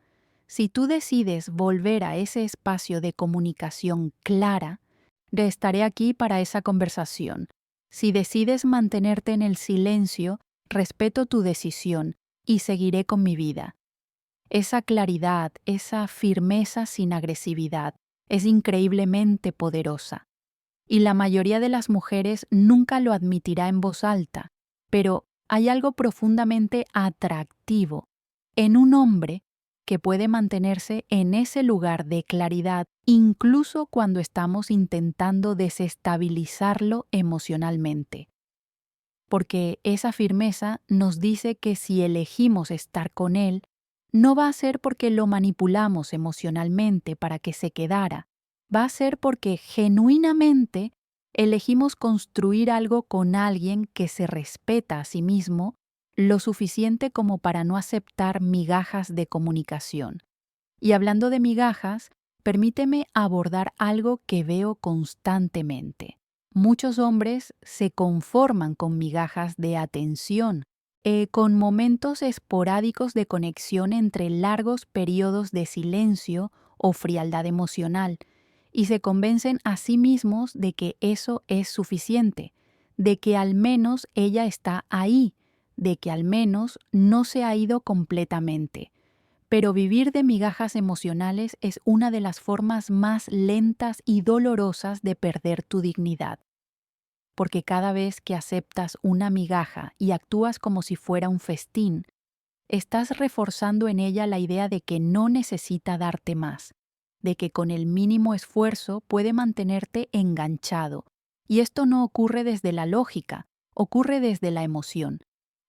Si tú decides volver a ese espacio de comunicación clara, estaré aquí para esa conversación. Si decides mantenerte en el silencio, respeto tu decisión y seguiré con mi vida. Esa claridad, esa firmeza sin agresividad, es increíblemente poderosa. Y la mayoría de las mujeres nunca lo admitirá en voz alta, pero hay algo profundamente atractivo en un hombre que puede mantenerse en ese lugar de claridad incluso cuando estamos intentando desestabilizarlo emocionalmente. Porque esa firmeza nos dice que si elegimos estar con él, no va a ser porque lo manipulamos emocionalmente para que se quedara, va a ser porque genuinamente elegimos construir algo con alguien que se respeta a sí mismo lo suficiente como para no aceptar migajas de comunicación. Y hablando de migajas, permíteme abordar algo que veo constantemente. Muchos hombres se conforman con migajas de atención, con momentos esporádicos de conexión entre largos periodos de silencio o frialdad emocional, y se convencen a sí mismos de que eso es suficiente, de que al menos ella está ahí, de que al menos no se ha ido completamente. Pero vivir de migajas emocionales es una de las formas más lentas y dolorosas de perder tu dignidad. Porque cada vez que aceptas una migaja y actúas como si fuera un festín, estás reforzando en ella la idea de que no necesita darte más, de que con el mínimo esfuerzo puede mantenerte enganchado. Y esto no ocurre desde la lógica, ocurre desde la emoción.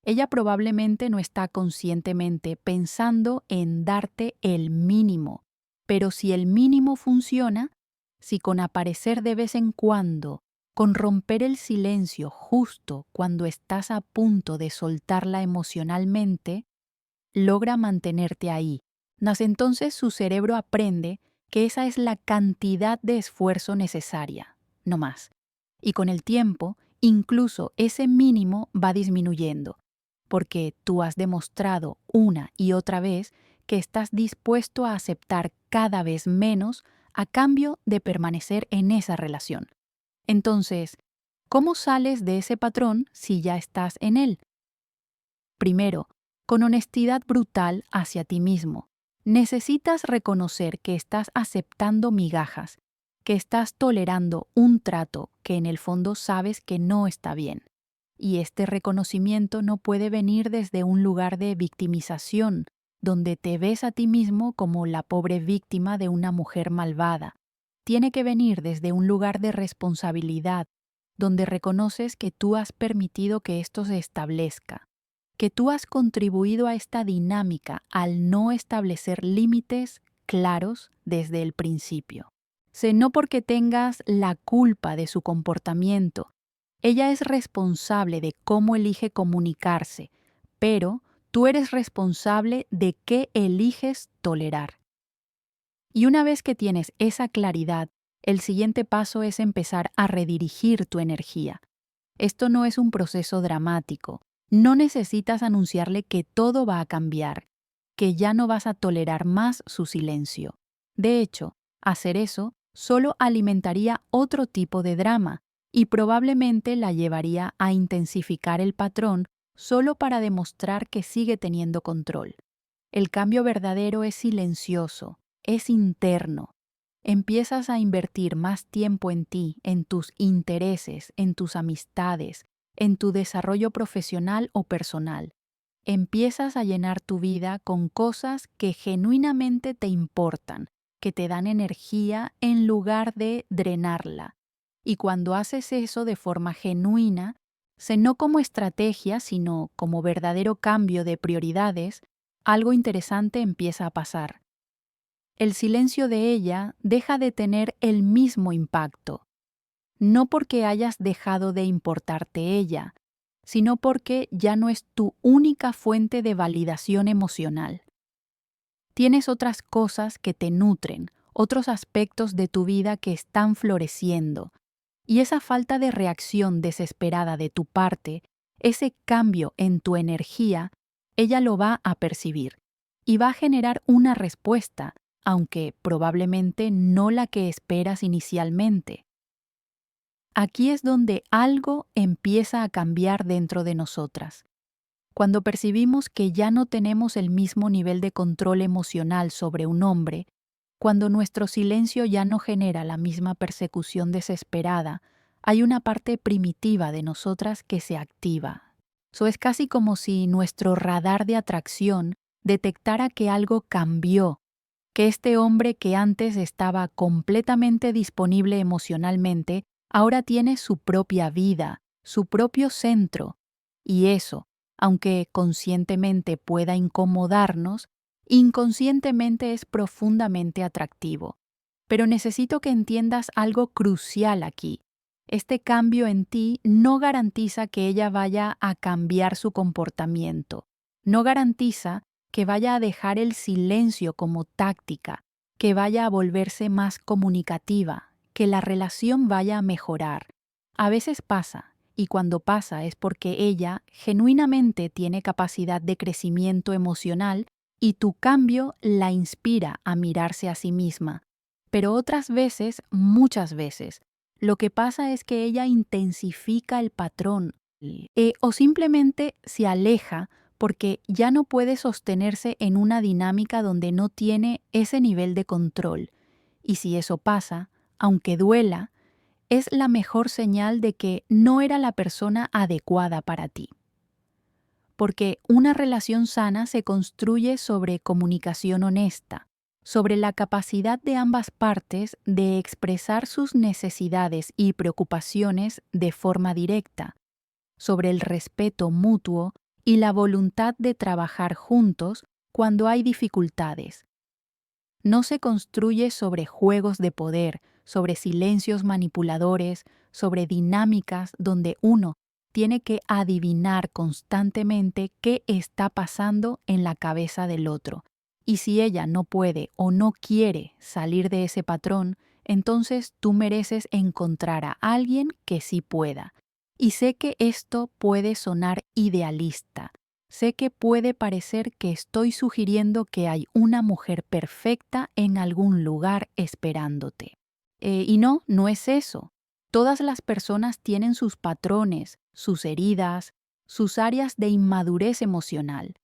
Ella probablemente no está conscientemente pensando en darte el mínimo, pero si el mínimo funciona, si con aparecer de vez en cuando, con romper el silencio justo cuando estás a punto de soltarla emocionalmente, logra mantenerte ahí, entonces su cerebro aprende que esa es la cantidad de esfuerzo necesaria, no más. Y con el tiempo, incluso ese mínimo va disminuyendo, porque tú has demostrado una y otra vez que estás dispuesto a aceptar cada vez menos a cambio de permanecer en esa relación. Entonces, ¿cómo sales de ese patrón si ya estás en él? Primero, con honestidad brutal hacia ti mismo. Necesitas reconocer que estás aceptando migajas, que estás tolerando un trato que en el fondo sabes que no está bien. Y este reconocimiento no puede venir desde un lugar de victimización, donde te ves a ti mismo como la pobre víctima de una mujer malvada. Tiene que venir desde un lugar de responsabilidad, donde reconoces que tú has permitido que esto se establezca, que tú has contribuido a esta dinámica al no establecer límites claros desde el principio. Sé no porque tengas la culpa de su comportamiento. Ella es responsable de cómo elige comunicarse, pero tú eres responsable de qué eliges tolerar. Y una vez que tienes esa claridad, el siguiente paso es empezar a redirigir tu energía. Esto no es un proceso dramático. No necesitas anunciarle que todo va a cambiar, que ya no vas a tolerar más su silencio. De hecho, hacer eso solo alimentaría otro tipo de drama y probablemente la llevaría a intensificar el patrón solo para demostrar que sigue teniendo control. El cambio verdadero es silencioso, es interno. Empiezas a invertir más tiempo en ti, en tus intereses, en tus amistades, en tu desarrollo profesional o personal. Empiezas a llenar tu vida con cosas que genuinamente te importan, que te dan energía en lugar de drenarla. Y cuando haces eso de forma genuina, no como estrategia, sino como verdadero cambio de prioridades, algo interesante empieza a pasar. El silencio de ella deja de tener el mismo impacto, no porque hayas dejado de importarte ella, sino porque ya no es tu única fuente de validación emocional. Tienes otras cosas que te nutren, otros aspectos de tu vida que están floreciendo, y esa falta de reacción desesperada de tu parte, ese cambio en tu energía, ella lo va a percibir y va a generar una respuesta, aunque probablemente no la que esperas inicialmente. Aquí es donde algo empieza a cambiar dentro de nosotras. Cuando percibimos que ya no tenemos el mismo nivel de control emocional sobre un hombre, cuando nuestro silencio ya no genera la misma persecución desesperada, hay una parte primitiva de nosotras que se activa. Es casi como si nuestro radar de atracción detectara que algo cambió, que este hombre que antes estaba completamente disponible emocionalmente, ahora tiene su propia vida, su propio centro, y eso, aunque conscientemente pueda incomodarnos, inconscientemente es profundamente atractivo. Pero necesito que entiendas algo crucial aquí. Este cambio en ti no garantiza que ella vaya a cambiar su comportamiento. No garantiza que vaya a dejar el silencio como táctica, que vaya a volverse más comunicativa, que la relación vaya a mejorar. A veces pasa, y cuando pasa es porque ella genuinamente tiene capacidad de crecimiento emocional y tu cambio la inspira a mirarse a sí misma. Pero otras veces, muchas veces, lo que pasa es que ella intensifica el patrón o simplemente se aleja porque ya no puede sostenerse en una dinámica donde no tiene ese nivel de control. Y si eso pasa, aunque duela, es la mejor señal de que no era la persona adecuada para ti. Porque una relación sana se construye sobre comunicación honesta, sobre la capacidad de ambas partes de expresar sus necesidades y preocupaciones de forma directa, sobre el respeto mutuo y la voluntad de trabajar juntos cuando hay dificultades. No se construye sobre juegos de poder, sobre silencios manipuladores, sobre dinámicas donde uno tiene que adivinar constantemente qué está pasando en la cabeza del otro. Y si ella no puede o no quiere salir de ese patrón, entonces tú mereces encontrar a alguien que sí pueda. Y sé que esto puede sonar idealista. Sé que puede parecer que estoy sugiriendo que hay una mujer perfecta en algún lugar esperándote. Y no, no es eso. Todas las personas tienen sus patrones, sus heridas, sus áreas de inmadurez emocional.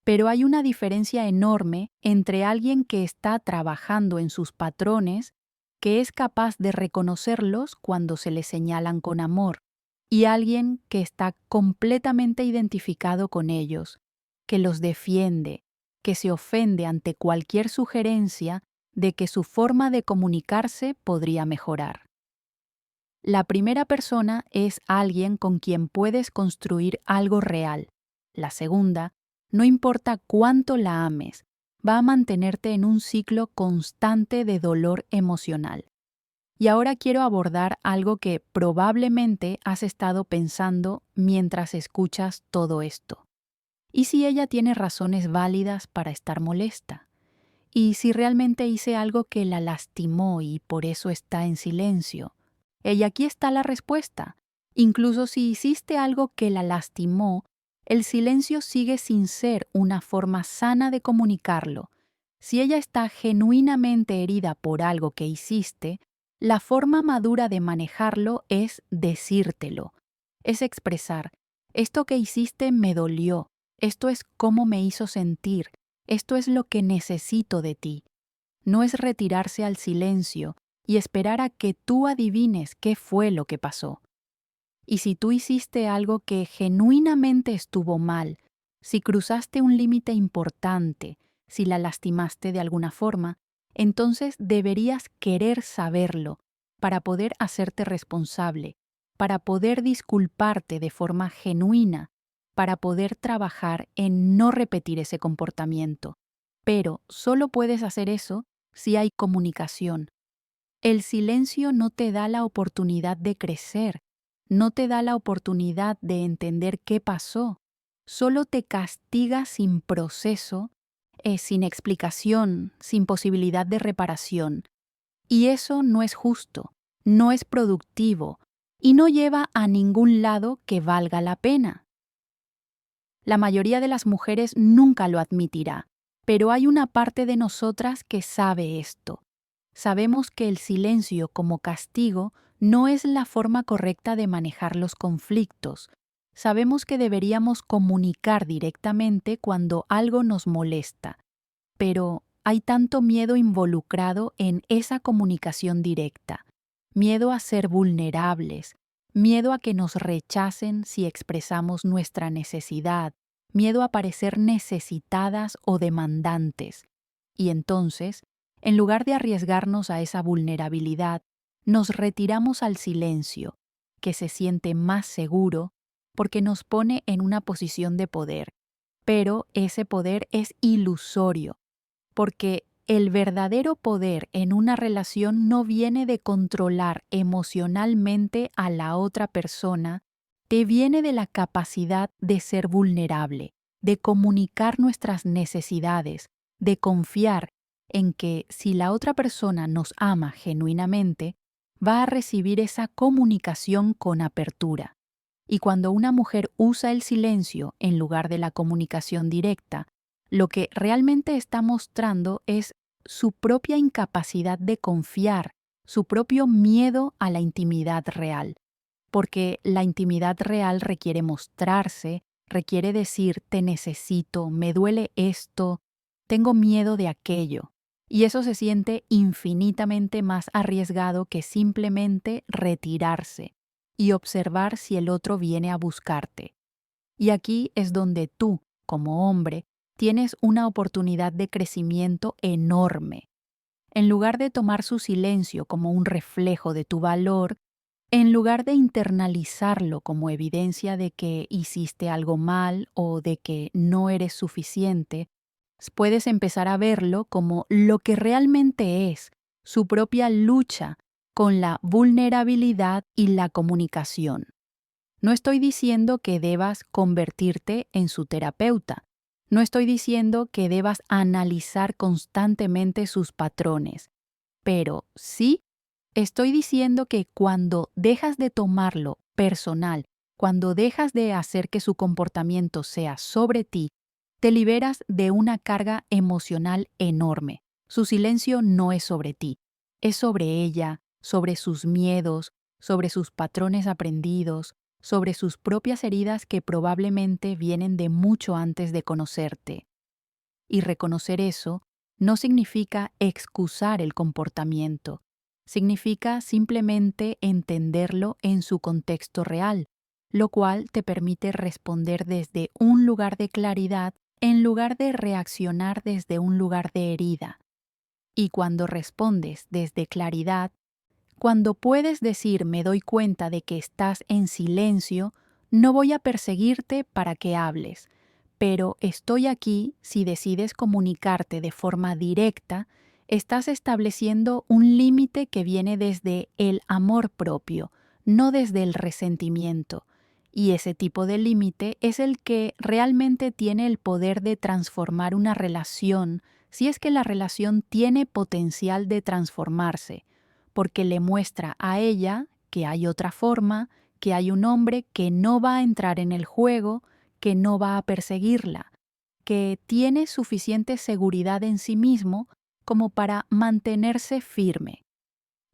Pero hay una diferencia enorme entre alguien que está trabajando en sus patrones, que es capaz de reconocerlos cuando se le señalan con amor, y alguien que está completamente identificado con ellos, que los defiende, que se ofende ante cualquier sugerencia de que su forma de comunicarse podría mejorar. La primera persona es alguien con quien puedes construir algo real. La segunda, no importa cuánto la ames, va a mantenerte en un ciclo constante de dolor emocional. Y ahora quiero abordar algo que probablemente has estado pensando mientras escuchas todo esto. ¿Y si ella tiene razones válidas para estar molesta? ¿Y si realmente hice algo que la lastimó y por eso está en silencio? Y aquí está la respuesta. Incluso si hiciste algo que la lastimó, el silencio sigue sin ser una forma sana de comunicarlo. Si ella está genuinamente herida por algo que hiciste, la forma madura de manejarlo es decírtelo, es expresar, esto que hiciste me dolió, esto es cómo me hizo sentir, esto es lo que necesito de ti. No es retirarse al silencio y esperar a que tú adivines qué fue lo que pasó. Y si tú hiciste algo que genuinamente estuvo mal, si cruzaste un límite importante, si la lastimaste de alguna forma, entonces deberías querer saberlo para poder hacerte responsable, para poder disculparte de forma genuina, para poder trabajar en no repetir ese comportamiento. Pero solo puedes hacer eso si hay comunicación. El silencio no te da la oportunidad de crecer, no te da la oportunidad de entender qué pasó, solo te castiga sin proceso, sin explicación, sin posibilidad de reparación. Y eso no es justo, no es productivo y no lleva a ningún lado que valga la pena. La mayoría de las mujeres nunca lo admitirá, pero hay una parte de nosotras que sabe esto. Sabemos que el silencio como castigo no es la forma correcta de manejar los conflictos. Sabemos que deberíamos comunicar directamente cuando algo nos molesta, pero hay tanto miedo involucrado en esa comunicación directa. Miedo a ser vulnerables, miedo a que nos rechacen si expresamos nuestra necesidad, miedo a parecer necesitadas o demandantes. Y entonces, en lugar de arriesgarnos a esa vulnerabilidad, nos retiramos al silencio, que se siente más seguro porque nos pone en una posición de poder. Pero ese poder es ilusorio, porque el verdadero poder en una relación no viene de controlar emocionalmente a la otra persona, te viene de la capacidad de ser vulnerable, de comunicar nuestras necesidades, de confiar en que si la otra persona nos ama genuinamente, va a recibir esa comunicación con apertura. Y cuando una mujer usa el silencio en lugar de la comunicación directa, lo que realmente está mostrando es su propia incapacidad de confiar, su propio miedo a la intimidad real. Porque la intimidad real requiere mostrarse, requiere decir te necesito, me duele esto, tengo miedo de aquello. Y eso se siente infinitamente más arriesgado que simplemente retirarse y observar si el otro viene a buscarte. Y aquí es donde tú, como hombre, tienes una oportunidad de crecimiento enorme. En lugar de tomar su silencio como un reflejo de tu valor, en lugar de internalizarlo como evidencia de que hiciste algo mal o de que no eres suficiente, puedes empezar a verlo como lo que realmente es, su propia lucha con la vulnerabilidad y la comunicación. No estoy diciendo que debas convertirte en su terapeuta. No estoy diciendo que debas analizar constantemente sus patrones. Pero sí estoy diciendo que cuando dejas de tomarlo personal, cuando dejas de hacer que su comportamiento sea sobre ti, te liberas de una carga emocional enorme. Su silencio no es sobre ti, es sobre ella, sobre sus miedos, sobre sus patrones aprendidos, sobre sus propias heridas que probablemente vienen de mucho antes de conocerte. Y reconocer eso no significa excusar el comportamiento, significa simplemente entenderlo en su contexto real, lo cual te permite responder desde un lugar de claridad en lugar de reaccionar desde un lugar de herida. Y cuando respondes desde claridad, cuando puedes decir me doy cuenta de que estás en silencio, no voy a perseguirte para que hables, pero estoy aquí si decides comunicarte de forma directa, estás estableciendo un límite que viene desde el amor propio, no desde el resentimiento. Y ese tipo de límite es el que realmente tiene el poder de transformar una relación, si es que la relación tiene potencial de transformarse, porque le muestra a ella que hay otra forma, que hay un hombre que no va a entrar en el juego, que no va a perseguirla, que tiene suficiente seguridad en sí mismo como para mantenerse firme.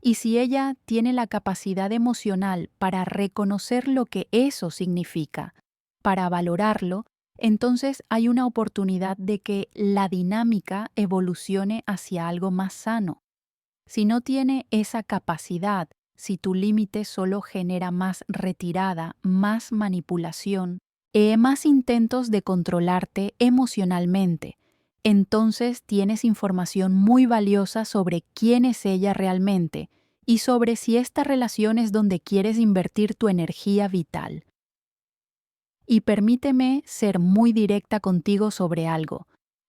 Y si ella tiene la capacidad emocional para reconocer lo que eso significa, para valorarlo, entonces hay una oportunidad de que la dinámica evolucione hacia algo más sano. Si no tiene esa capacidad, si tu límite solo genera más retirada, más manipulación, más intentos de controlarte emocionalmente, entonces tienes información muy valiosa sobre quién es ella realmente y sobre si esta relación es donde quieres invertir tu energía vital. Y permíteme ser muy directa contigo sobre algo.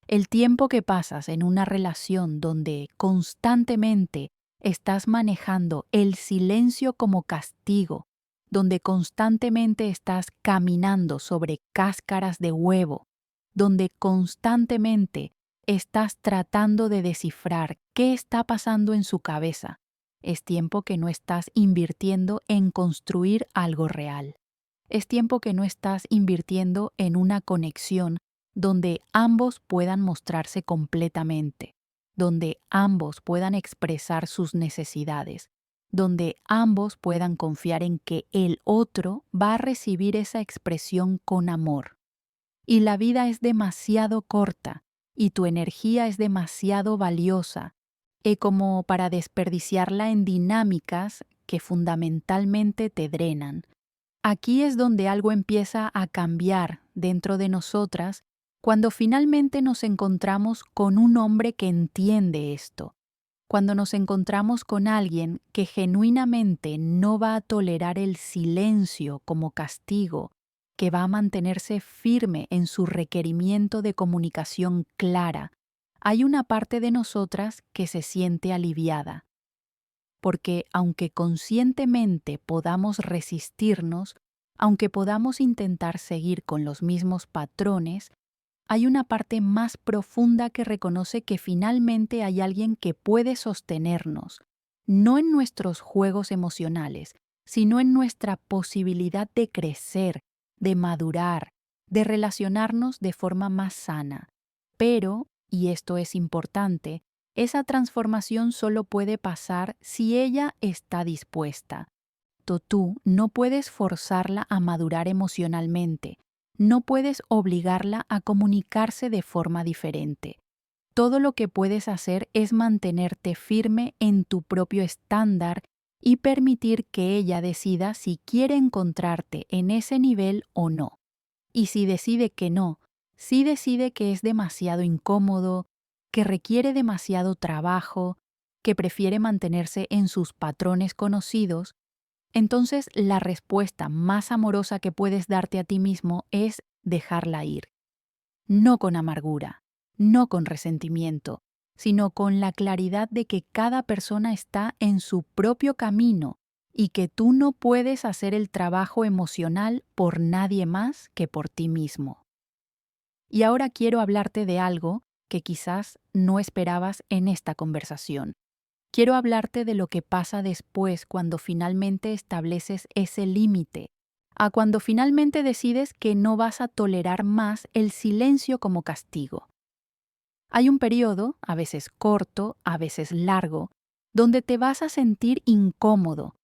El tiempo que pasas en una relación donde constantemente estás manejando el silencio como castigo, donde constantemente estás caminando sobre cáscaras de huevo, donde constantemente estás tratando de descifrar qué está pasando en su cabeza, es tiempo que no estás invirtiendo en construir algo real. Es tiempo que no estás invirtiendo en una conexión donde ambos puedan mostrarse completamente, donde ambos puedan expresar sus necesidades, donde ambos puedan confiar en que el otro va a recibir esa expresión con amor. Y la vida es demasiado corta y tu energía es demasiado valiosa como para desperdiciarla en dinámicas que fundamentalmente te drenan. Aquí es donde algo empieza a cambiar dentro de nosotras cuando finalmente nos encontramos con un hombre que entiende esto, cuando nos encontramos con alguien que genuinamente no va a tolerar el silencio como castigo, que va a mantenerse firme en su requerimiento de comunicación clara. Hay una parte de nosotras que se siente aliviada, porque aunque conscientemente podamos resistirnos, aunque podamos intentar seguir con los mismos patrones, hay una parte más profunda que reconoce que finalmente hay alguien que puede sostenernos, no en nuestros juegos emocionales, sino en nuestra posibilidad de crecer, de madurar, de relacionarnos de forma más sana. Pero, y esto es importante, esa transformación solo puede pasar si ella está dispuesta. Tú no puedes forzarla a madurar emocionalmente, no puedes obligarla a comunicarse de forma diferente. Todo lo que puedes hacer es mantenerte firme en tu propio estándar y permitir que ella decida si quiere encontrarte en ese nivel o no. Y si decide que no, si decide que es demasiado incómodo, que requiere demasiado trabajo, que prefiere mantenerse en sus patrones conocidos, entonces la respuesta más amorosa que puedes darte a ti mismo es dejarla ir. No con amargura, no con resentimiento, sino con la claridad de que cada persona está en su propio camino y que tú no puedes hacer el trabajo emocional por nadie más que por ti mismo. Y ahora quiero hablarte de algo que quizás no esperabas en esta conversación. Quiero hablarte de lo que pasa después cuando finalmente estableces ese límite, a cuando finalmente decides que no vas a tolerar más el silencio como castigo. Hay un periodo, a veces corto, a veces largo, donde te vas a sentir incómodo,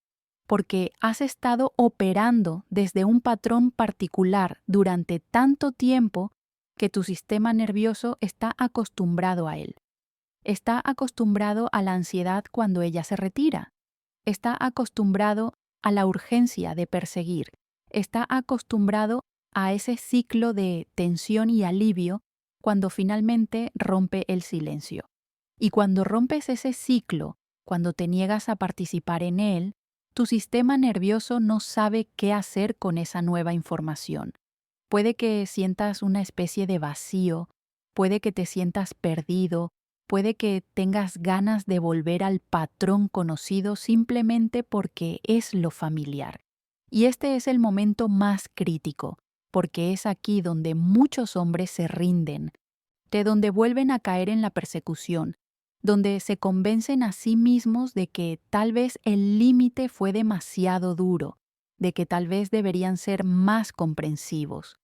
porque has estado operando desde un patrón particular durante tanto tiempo que tu sistema nervioso está acostumbrado a él. Está acostumbrado a la ansiedad cuando ella se retira. Está acostumbrado a la urgencia de perseguir. Está acostumbrado a ese ciclo de tensión y alivio cuando finalmente rompe el silencio. Y cuando rompes ese ciclo, cuando te niegas a participar en él, tu sistema nervioso no sabe qué hacer con esa nueva información. Puede que sientas una especie de vacío, puede que te sientas perdido, puede que tengas ganas de volver al patrón conocido simplemente porque es lo familiar. Y este es el momento más crítico, porque es aquí donde muchos hombres se rinden, de donde vuelven a caer en la persecución, donde se convencen a sí mismos de que tal vez el límite fue demasiado duro, de que tal vez deberían ser más comprensivos.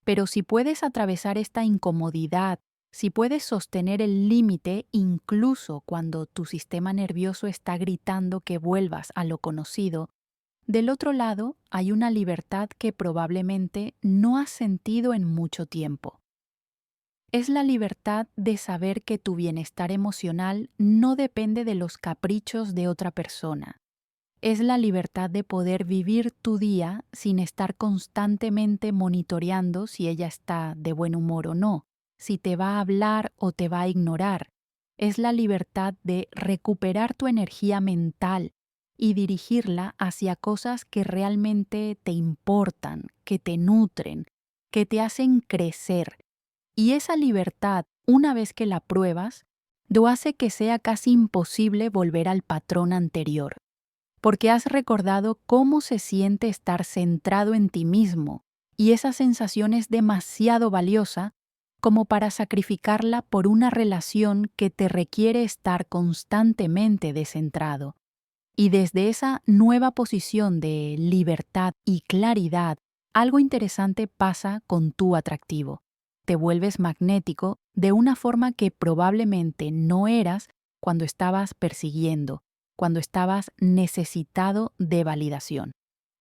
Pero si puedes atravesar esta incomodidad, si puedes sostener el límite incluso cuando tu sistema nervioso está gritando que vuelvas a lo conocido, del otro lado hay una libertad que probablemente no has sentido en mucho tiempo. Es la libertad de saber que tu bienestar emocional no depende de los caprichos de otra persona. Es la libertad de poder vivir tu día sin estar constantemente monitoreando si ella está de buen humor o no, si te va a hablar o te va a ignorar. Es la libertad de recuperar tu energía mental y dirigirla hacia cosas que realmente te importan, que te nutren, que te hacen crecer. Y esa libertad, una vez que la pruebas, lo hace que sea casi imposible volver al patrón anterior, porque has recordado cómo se siente estar centrado en ti mismo, y esa sensación es demasiado valiosa como para sacrificarla por una relación que te requiere estar constantemente descentrado. Y desde esa nueva posición de libertad y claridad, algo interesante pasa con tu atractivo. Te vuelves magnético de una forma que probablemente no eras cuando estabas persiguiendo, cuando estabas necesitado de validación.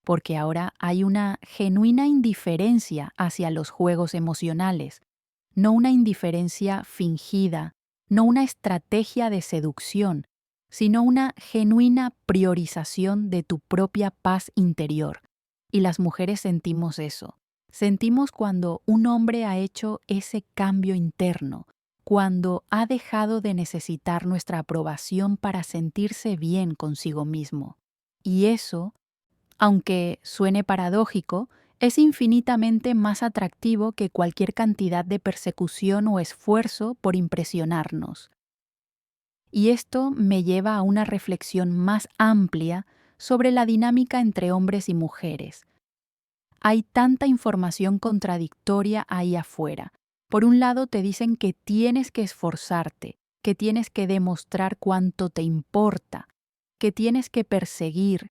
Porque ahora hay una genuina indiferencia hacia los juegos emocionales, no una indiferencia fingida, no una estrategia de seducción, sino una genuina priorización de tu propia paz interior. Y las mujeres sentimos eso. Sentimos cuando un hombre ha hecho ese cambio interno, cuando ha dejado de necesitar nuestra aprobación para sentirse bien consigo mismo. Y eso, aunque suene paradójico, es infinitamente más atractivo que cualquier cantidad de persecución o esfuerzo por impresionarnos. Y esto me lleva a una reflexión más amplia sobre la dinámica entre hombres y mujeres. Hay tanta información contradictoria ahí afuera. Por un lado te dicen que tienes que esforzarte, que tienes que demostrar cuánto te importa, que tienes que perseguir.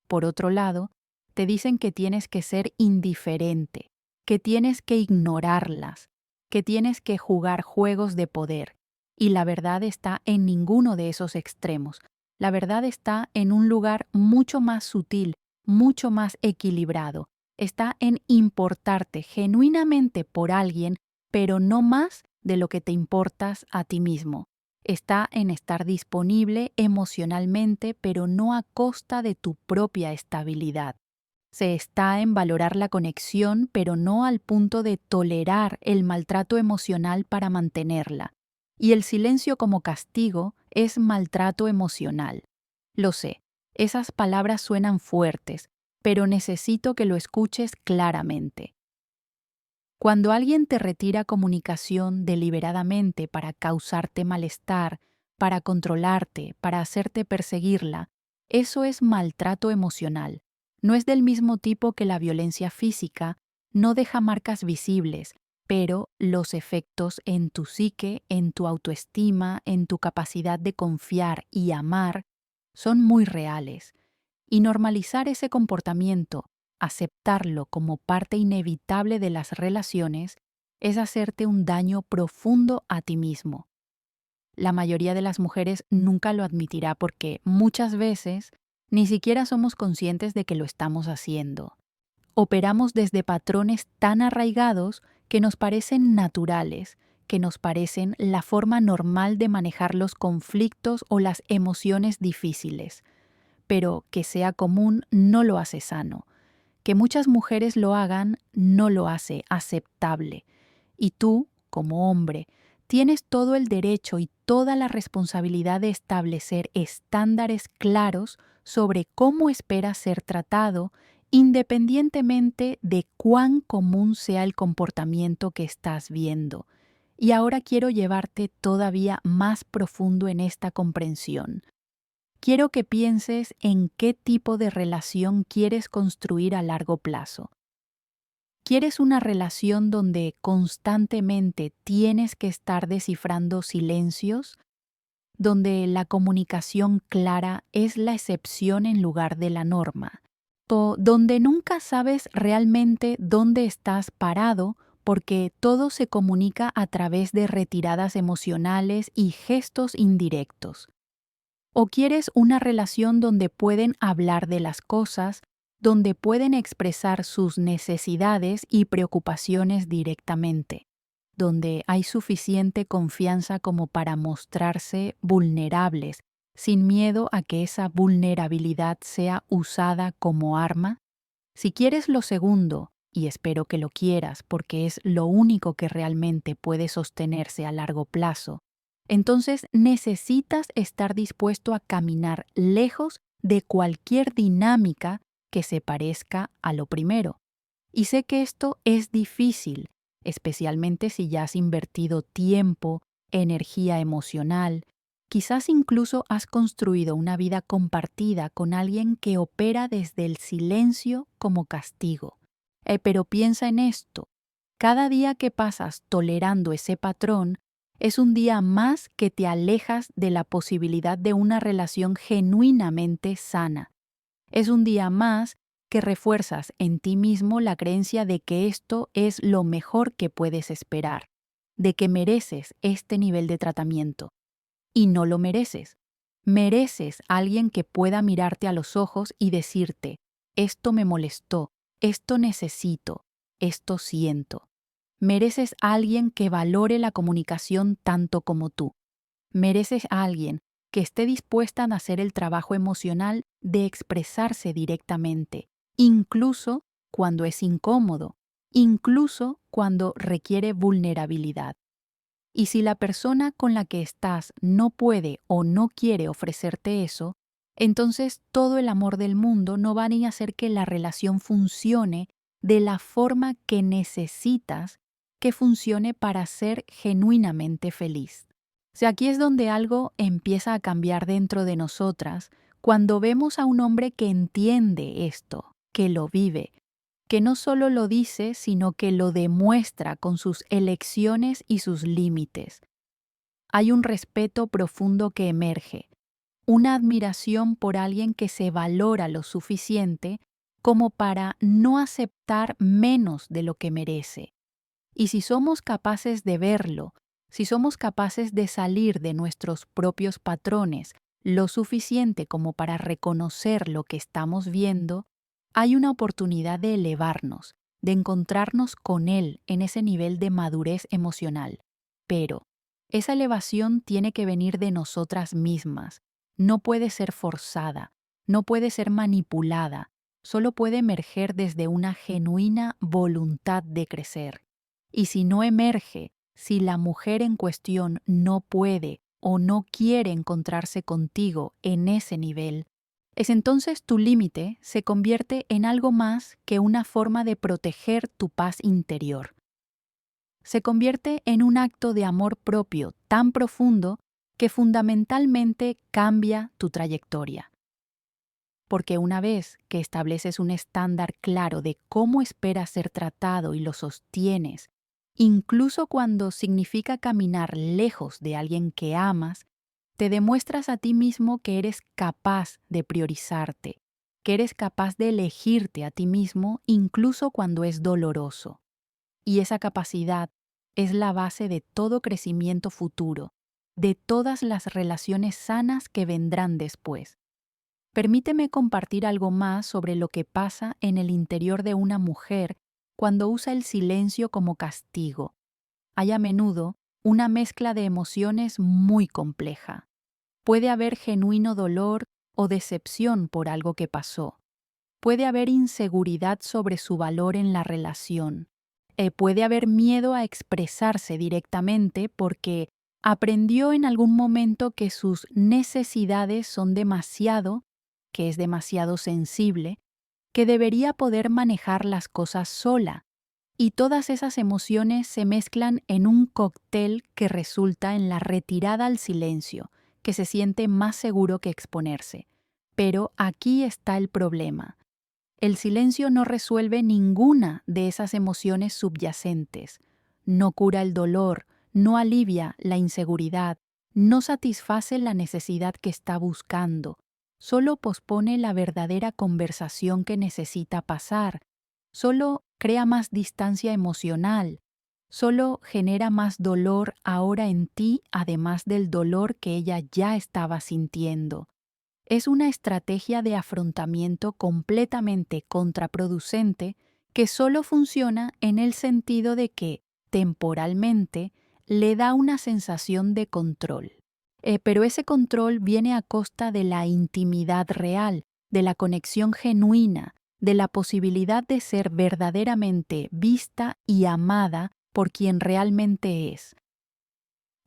Por otro lado, te dicen que tienes que ser indiferente, que tienes que ignorarlas, que tienes que jugar juegos de poder. Y la verdad está en ninguno de esos extremos. La verdad está en un lugar mucho más sutil, mucho más equilibrado. Está en importarte genuinamente por alguien, pero no más de lo que te importas a ti mismo. Está en estar disponible emocionalmente, pero no a costa de tu propia estabilidad. Se está en valorar la conexión, pero no al punto de tolerar el maltrato emocional para mantenerla. Y el silencio como castigo es maltrato emocional. Lo sé, esas palabras suenan fuertes, pero necesito que lo escuches claramente. Cuando alguien te retira comunicación deliberadamente para causarte malestar, para controlarte, para hacerte perseguirla, eso es maltrato emocional. No es del mismo tipo que la violencia física, no deja marcas visibles, pero los efectos en tu psique, en tu autoestima, en tu capacidad de confiar y amar, son muy reales. Y normalizar ese comportamiento, aceptarlo como parte inevitable de las relaciones, es hacerte un daño profundo a ti mismo. La mayoría de las mujeres nunca lo admitirá porque muchas veces ni siquiera somos conscientes de que lo estamos haciendo. Operamos desde patrones tan arraigados que nos parecen naturales, que nos parecen la forma normal de manejar los conflictos o las emociones difíciles. Pero que sea común no lo hace sano. Que muchas mujeres lo hagan no lo hace aceptable. Y tú, como hombre, tienes todo el derecho y toda la responsabilidad de establecer estándares claros sobre cómo esperas ser tratado, independientemente de cuán común sea el comportamiento que estás viendo. Y ahora quiero llevarte todavía más profundo en esta comprensión. Quiero que pienses en qué tipo de relación quieres construir a largo plazo. ¿Quieres una relación donde constantemente tienes que estar descifrando silencios? ¿Donde la comunicación clara es la excepción en lugar de la norma? ¿O donde nunca sabes realmente dónde estás parado porque todo se comunica a través de retiradas emocionales y gestos indirectos. ¿O quieres una relación donde pueden hablar de las cosas, donde pueden expresar sus necesidades y preocupaciones directamente, donde hay suficiente confianza como para mostrarse vulnerables, sin miedo a que esa vulnerabilidad sea usada como arma? Si quieres lo segundo, y espero que lo quieras porque es lo único que realmente puede sostenerse a largo plazo, entonces necesitas estar dispuesto a caminar lejos de cualquier dinámica que se parezca a lo primero. Y sé que esto es difícil, especialmente si ya has invertido tiempo, energía emocional, quizás incluso has construido una vida compartida con alguien que opera desde el silencio como castigo. Pero piensa en esto, cada día que pasas tolerando ese patrón es un día más que te alejas de la posibilidad de una relación genuinamente sana. Es un día más que refuerzas en ti mismo la creencia de que esto es lo mejor que puedes esperar, de que mereces este nivel de tratamiento. Y no lo mereces. Mereces a alguien que pueda mirarte a los ojos y decirte, esto me molestó, esto necesito, esto siento. Mereces a alguien que valore la comunicación tanto como tú. Mereces a alguien que esté dispuesta a hacer el trabajo emocional de expresarse directamente, incluso cuando es incómodo, incluso cuando requiere vulnerabilidad. Y si la persona con la que estás no puede o no quiere ofrecerte eso, entonces todo el amor del mundo no va ni a hacer que la relación funcione de la forma que necesitas que funcione para ser genuinamente feliz. O sea, aquí es donde algo empieza a cambiar dentro de nosotras cuando vemos a un hombre que entiende esto, que lo vive, que no solo lo dice, sino que lo demuestra con sus elecciones y sus límites. Hay un respeto profundo que emerge, una admiración por alguien que se valora lo suficiente como para no aceptar menos de lo que merece. Y si somos capaces de verlo, si somos capaces de salir de nuestros propios patrones lo suficiente como para reconocer lo que estamos viendo, hay una oportunidad de elevarnos, de encontrarnos con él en ese nivel de madurez emocional. Pero esa elevación tiene que venir de nosotras mismas, no puede ser forzada, no puede ser manipulada, solo puede emerger desde una genuina voluntad de crecer. Y si no emerge, si la mujer en cuestión no puede o no quiere encontrarse contigo en ese nivel, es entonces tu límite se convierte en algo más que una forma de proteger tu paz interior. Se convierte en un acto de amor propio tan profundo que fundamentalmente cambia tu trayectoria. Porque una vez que estableces un estándar claro de cómo esperas ser tratado y lo sostienes, incluso cuando significa caminar lejos de alguien que amas, te demuestras a ti mismo que eres capaz de priorizarte, que eres capaz de elegirte a ti mismo incluso cuando es doloroso. Y esa capacidad es la base de todo crecimiento futuro, de todas las relaciones sanas que vendrán después. Permíteme compartir algo más sobre lo que pasa en el interior de una mujer cuando usa el silencio como castigo. Hay a menudo una mezcla de emociones muy compleja. Puede haber genuino dolor o decepción por algo que pasó. Puede haber inseguridad sobre su valor en la relación. Puede haber miedo a expresarse directamente porque aprendió en algún momento que sus necesidades son demasiado, que es demasiado sensible, que debería poder manejar las cosas sola. Y todas esas emociones se mezclan en un cóctel que resulta en la retirada al silencio, que se siente más seguro que exponerse. Pero aquí está el problema. El silencio no resuelve ninguna de esas emociones subyacentes. No cura el dolor, no alivia la inseguridad, no satisface la necesidad que está buscando. Solo pospone la verdadera conversación que necesita pasar. Solo crea más distancia emocional, solo genera más dolor ahora en ti, además del dolor que ella ya estaba sintiendo. Es una estrategia de afrontamiento completamente contraproducente que solo funciona en el sentido de que, temporalmente, le da una sensación de control. Pero ese control viene a costa de la intimidad real, de la conexión genuina, de la posibilidad de ser verdaderamente vista y amada por quien realmente es.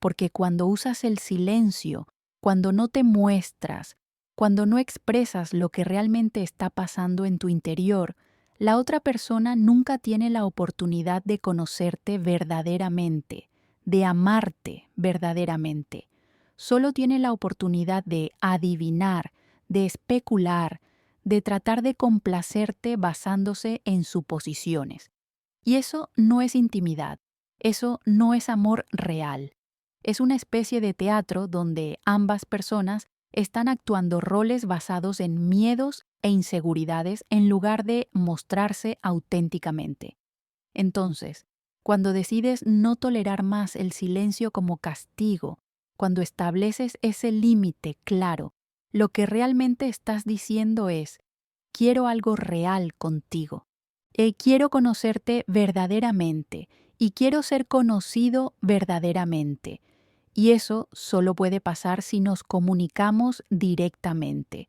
Porque cuando usas el silencio, cuando no te muestras, cuando no expresas lo que realmente está pasando en tu interior, la otra persona nunca tiene la oportunidad de conocerte verdaderamente, de amarte verdaderamente. Solo tiene la oportunidad de adivinar, de especular, de tratar de complacerte basándose en suposiciones. Y eso no es intimidad, eso no es amor real. Es una especie de teatro donde ambas personas están actuando roles basados en miedos e inseguridades en lugar de mostrarse auténticamente. Entonces, cuando decides no tolerar más el silencio como castigo, cuando estableces ese límite claro, lo que realmente estás diciendo es, quiero algo real contigo. Quiero conocerte verdaderamente y quiero ser conocido verdaderamente. Y eso solo puede pasar si nos comunicamos directamente.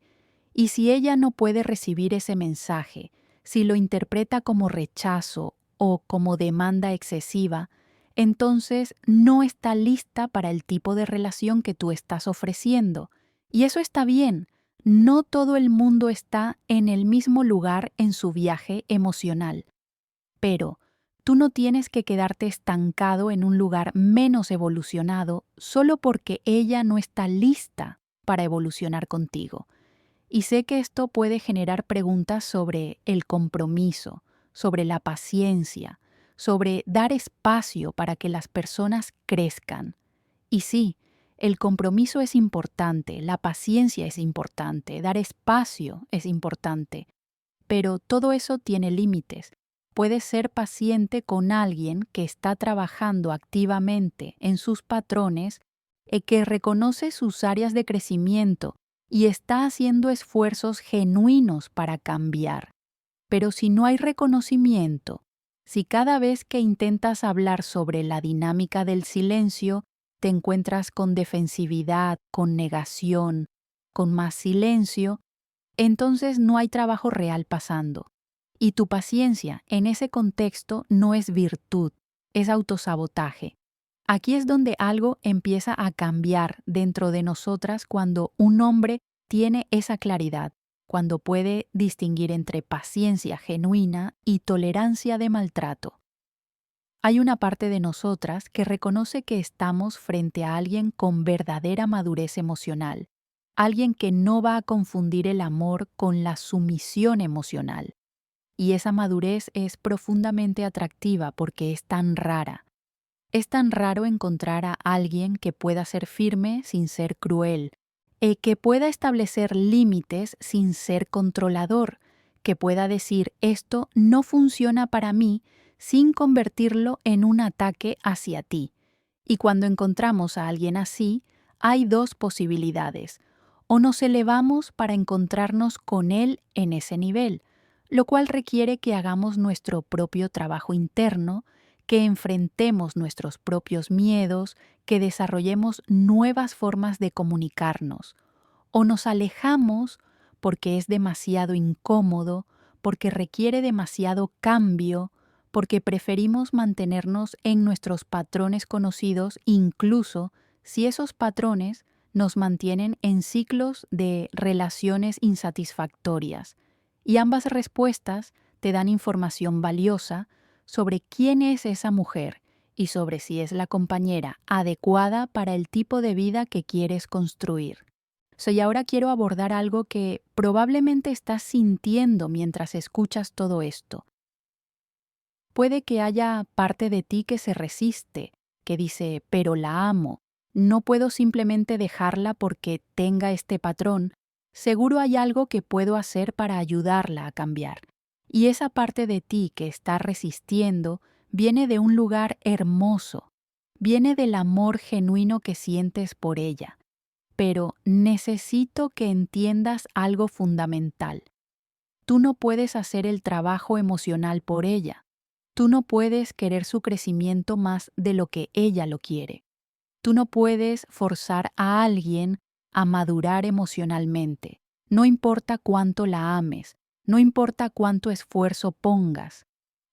Y si ella no puede recibir ese mensaje, si lo interpreta como rechazo o como demanda excesiva, entonces no está lista para el tipo de relación que tú estás ofreciendo. Y eso está bien. No todo el mundo está en el mismo lugar en su viaje emocional. Pero tú no tienes que quedarte estancado en un lugar menos evolucionado solo porque ella no está lista para evolucionar contigo. Y sé que esto puede generar preguntas sobre el compromiso, sobre la paciencia, sobre dar espacio para que las personas crezcan. Y sí, el compromiso es importante, la paciencia es importante, dar espacio es importante, pero todo eso tiene límites. Puedes ser paciente con alguien que está trabajando activamente en sus patrones y que reconoce sus áreas de crecimiento y está haciendo esfuerzos genuinos para cambiar. Pero si no hay reconocimiento, si cada vez que intentas hablar sobre la dinámica del silencio, te encuentras con defensividad, con negación, con más silencio, entonces no hay trabajo real pasando. Y tu paciencia en ese contexto no es virtud, es autosabotaje. Aquí es donde algo empieza a cambiar dentro de nosotras cuando un hombre tiene esa claridad, cuando puede distinguir entre paciencia genuina y tolerancia de maltrato. Hay una parte de nosotras que reconoce que estamos frente a alguien con verdadera madurez emocional, alguien que no va a confundir el amor con la sumisión emocional. Y esa madurez es profundamente atractiva porque es tan rara. Es tan raro encontrar a alguien que pueda ser firme sin ser cruel, que pueda establecer límites sin ser controlador, que pueda decir esto no funciona para mí sin convertirlo en un ataque hacia ti. Y cuando encontramos a alguien así, hay dos posibilidades. O nos elevamos para encontrarnos con él en ese nivel, lo cual requiere que hagamos nuestro propio trabajo interno, que enfrentemos nuestros propios miedos, que desarrollemos nuevas formas de comunicarnos. O nos alejamos porque es demasiado incómodo, porque requiere demasiado cambio, porque preferimos mantenernos en nuestros patrones conocidos, incluso si esos patrones nos mantienen en ciclos de relaciones insatisfactorias. Y ambas respuestas te dan información valiosa sobre quién es esa mujer y sobre si es la compañera adecuada para el tipo de vida que quieres construir. Y ahora quiero abordar algo que probablemente estás sintiendo mientras escuchas todo esto. Puede que haya parte de ti que se resiste, que dice, pero la amo, no puedo simplemente dejarla porque tenga este patrón, seguro hay algo que puedo hacer para ayudarla a cambiar. Y esa parte de ti que está resistiendo viene de un lugar hermoso, viene del amor genuino que sientes por ella. Pero necesito que entiendas algo fundamental. Tú no puedes hacer el trabajo emocional por ella. Tú no puedes querer su crecimiento más de lo que ella lo quiere. Tú no puedes forzar a alguien a madurar emocionalmente. No importa cuánto la ames, no importa cuánto esfuerzo pongas.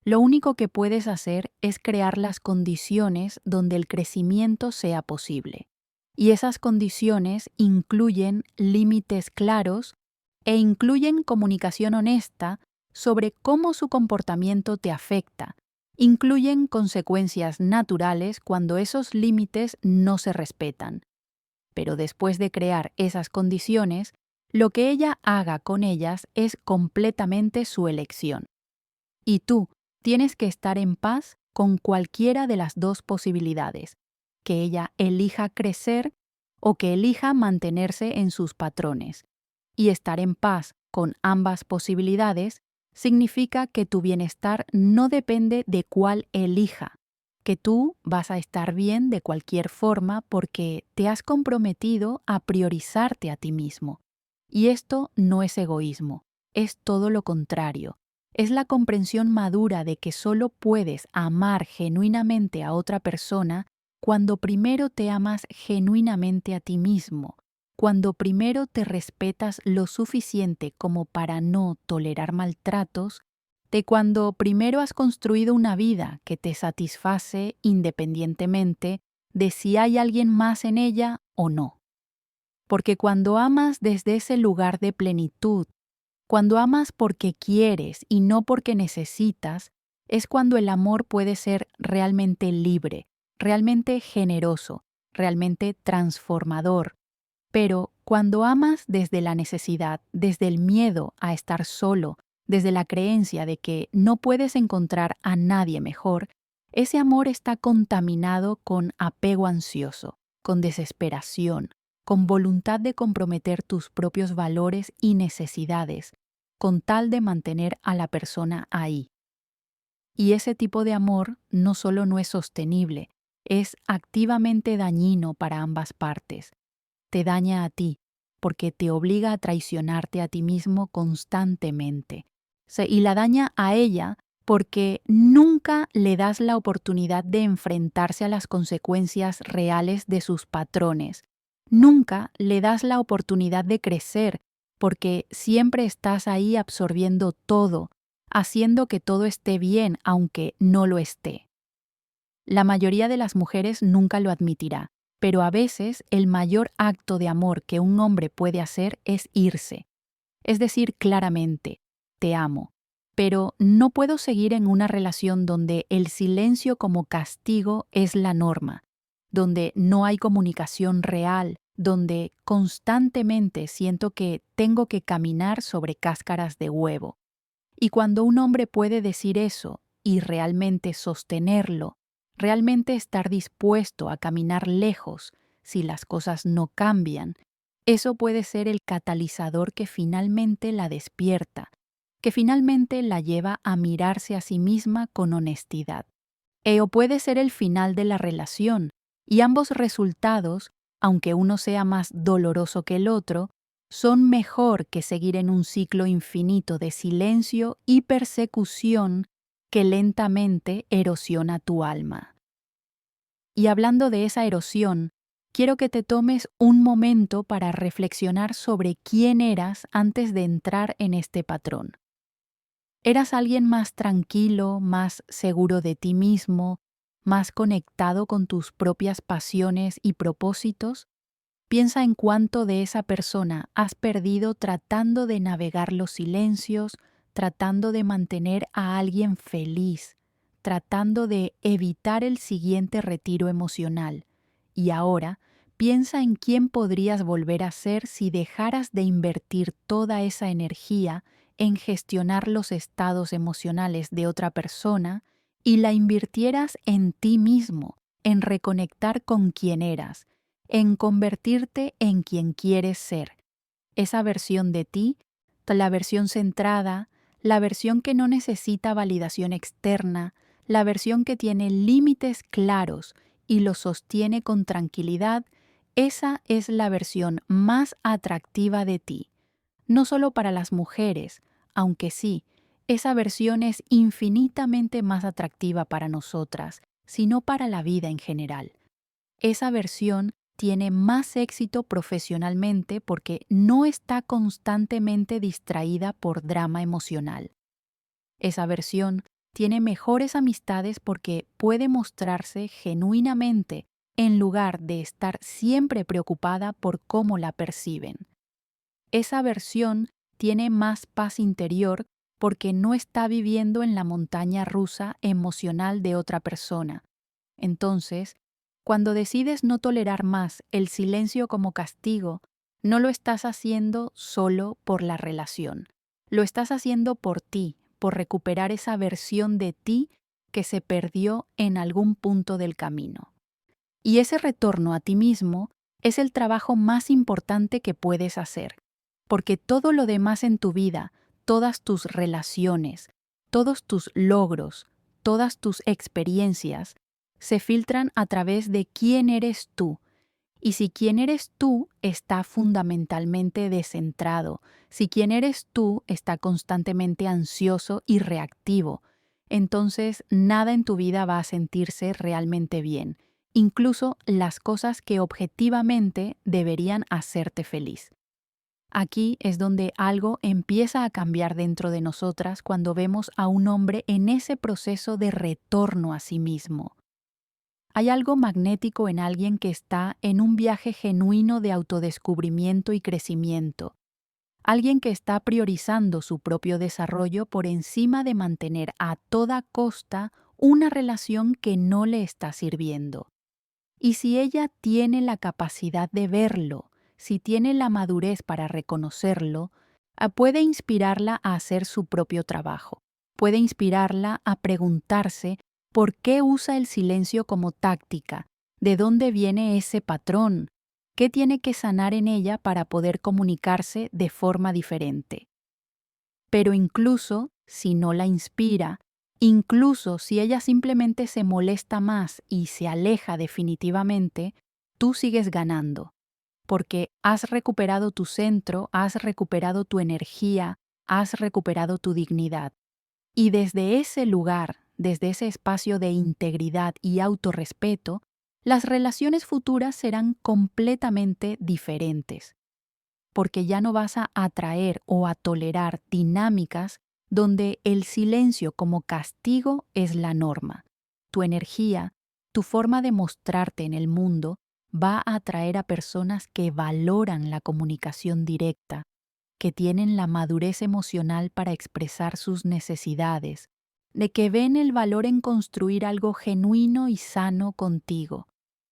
Lo único que puedes hacer es crear las condiciones donde el crecimiento sea posible. Y esas condiciones incluyen límites claros e incluyen comunicación honesta sobre cómo su comportamiento te afecta. Incluyen consecuencias naturales cuando esos límites no se respetan. Pero después de crear esas condiciones, lo que ella haga con ellas es completamente su elección. Y tú tienes que estar en paz con cualquiera de las dos posibilidades, que ella elija crecer o que elija mantenerse en sus patrones. Y estar en paz con ambas posibilidades significa que tu bienestar no depende de cuál elija, que tú vas a estar bien de cualquier forma porque te has comprometido a priorizarte a ti mismo. Y esto no es egoísmo, es todo lo contrario. Es la comprensión madura de que solo puedes amar genuinamente a otra persona cuando primero te amas genuinamente a ti mismo, cuando primero te respetas lo suficiente como para no tolerar maltratos, de cuando primero has construido una vida que te satisface independientemente de si hay alguien más en ella o no. Porque cuando amas desde ese lugar de plenitud, cuando amas porque quieres y no porque necesitas, es cuando el amor puede ser realmente libre, realmente generoso, realmente transformador. Pero cuando amas desde la necesidad, desde el miedo a estar solo, desde la creencia de que no puedes encontrar a nadie mejor, ese amor está contaminado con apego ansioso, con desesperación, con voluntad de comprometer tus propios valores y necesidades, con tal de mantener a la persona ahí. Y ese tipo de amor no solo no es sostenible, es activamente dañino para ambas partes. Te daña a ti, porque te obliga a traicionarte a ti mismo constantemente. Y la daña a ella porque nunca le das la oportunidad de enfrentarse a las consecuencias reales de sus patrones. Nunca le das la oportunidad de crecer, porque siempre estás ahí absorbiendo todo, haciendo que todo esté bien aunque no lo esté. La mayoría de las mujeres nunca lo admitirá, pero a veces el mayor acto de amor que un hombre puede hacer es irse. Es decir claramente, te amo, pero no puedo seguir en una relación donde el silencio como castigo es la norma, donde no hay comunicación real, donde constantemente siento que tengo que caminar sobre cáscaras de huevo. Y cuando un hombre puede decir eso y realmente sostenerlo, realmente estar dispuesto a caminar lejos si las cosas no cambian, eso puede ser el catalizador que finalmente la despierta, que finalmente la lleva a mirarse a sí misma con honestidad. O puede ser el final de la relación, y ambos resultados, aunque uno sea más doloroso que el otro, son mejor que seguir en un ciclo infinito de silencio y persecución que lentamente erosiona tu alma. Y hablando de esa erosión, quiero que te tomes un momento para reflexionar sobre quién eras antes de entrar en este patrón. ¿Eras alguien más tranquilo, más seguro de ti mismo, más conectado con tus propias pasiones y propósitos? Piensa en cuánto de esa persona has perdido tratando de navegar los silencios, tratando de mantener a alguien feliz, tratando de evitar el siguiente retiro emocional. Y ahora, piensa en quién podrías volver a ser si dejaras de invertir toda esa energía en gestionar los estados emocionales de otra persona y la invirtieras en ti mismo, en reconectar con quién eras, en convertirte en quien quieres ser. Esa versión de ti, la versión centrada, la versión que no necesita validación externa, la versión que tiene límites claros y los sostiene con tranquilidad, esa es la versión más atractiva de ti. No solo para las mujeres, aunque sí, esa versión es infinitamente más atractiva para nosotras, sino para la vida en general. Esa versión tiene más éxito profesionalmente porque no está constantemente distraída por drama emocional. Esa versión tiene mejores amistades porque puede mostrarse genuinamente en lugar de estar siempre preocupada por cómo la perciben. Esa versión tiene más paz interior porque no está viviendo en la montaña rusa emocional de otra persona. Entonces, cuando decides no tolerar más el silencio como castigo, no lo estás haciendo solo por la relación. Lo estás haciendo por ti, por recuperar esa versión de ti que se perdió en algún punto del camino. Y ese retorno a ti mismo es el trabajo más importante que puedes hacer, porque todo lo demás en tu vida, todas tus relaciones, todos tus logros, todas tus experiencias, se filtran a través de quién eres tú. Y si quién eres tú está fundamentalmente descentrado, si quién eres tú está constantemente ansioso y reactivo, entonces nada en tu vida va a sentirse realmente bien, incluso las cosas que objetivamente deberían hacerte feliz. Aquí es donde algo empieza a cambiar dentro de nosotras cuando vemos a un hombre en ese proceso de retorno a sí mismo. Hay algo magnético en alguien que está en un viaje genuino de autodescubrimiento y crecimiento. Alguien que está priorizando su propio desarrollo por encima de mantener a toda costa una relación que no le está sirviendo. Y si ella tiene la capacidad de verlo, si tiene la madurez para reconocerlo, puede inspirarla a hacer su propio trabajo. Puede inspirarla a preguntarse por qué usa el silencio como táctica, de dónde viene ese patrón, qué tiene que sanar en ella para poder comunicarse de forma diferente. Pero incluso si no la inspira, incluso si ella simplemente se molesta más y se aleja definitivamente, tú sigues ganando, porque has recuperado tu centro, has recuperado tu energía, has recuperado tu dignidad. Y desde ese lugar, desde ese espacio de integridad y autorrespeto, las relaciones futuras serán completamente diferentes, porque ya no vas a atraer o a tolerar dinámicas donde el silencio como castigo es la norma. Tu energía, tu forma de mostrarte en el mundo va a atraer a personas que valoran la comunicación directa, que tienen la madurez emocional para expresar sus necesidades, de que ven el valor en construir algo genuino y sano contigo.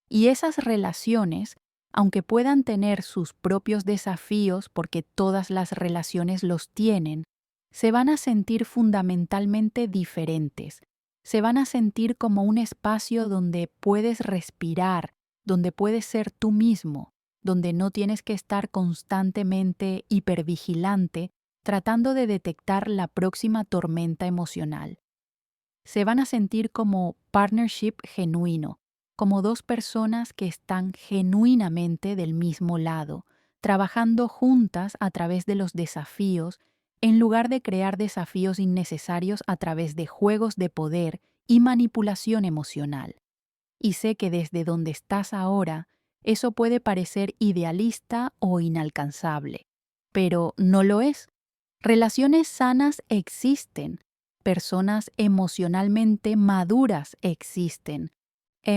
Y esas relaciones, aunque puedan tener sus propios desafíos, porque todas las relaciones los tienen, se van a sentir fundamentalmente diferentes. Se van a sentir como un espacio donde puedes respirar, donde puedes ser tú mismo, donde no tienes que estar constantemente hipervigilante tratando de detectar la próxima tormenta emocional. Se van a sentir como partnership genuino, como dos personas que están genuinamente del mismo lado, trabajando juntas a través de los desafíos, en lugar de crear desafíos innecesarios a través de juegos de poder y manipulación emocional. Y sé que desde donde estás ahora, eso puede parecer idealista o inalcanzable, pero no lo es. Relaciones sanas existen, personas emocionalmente maduras existen,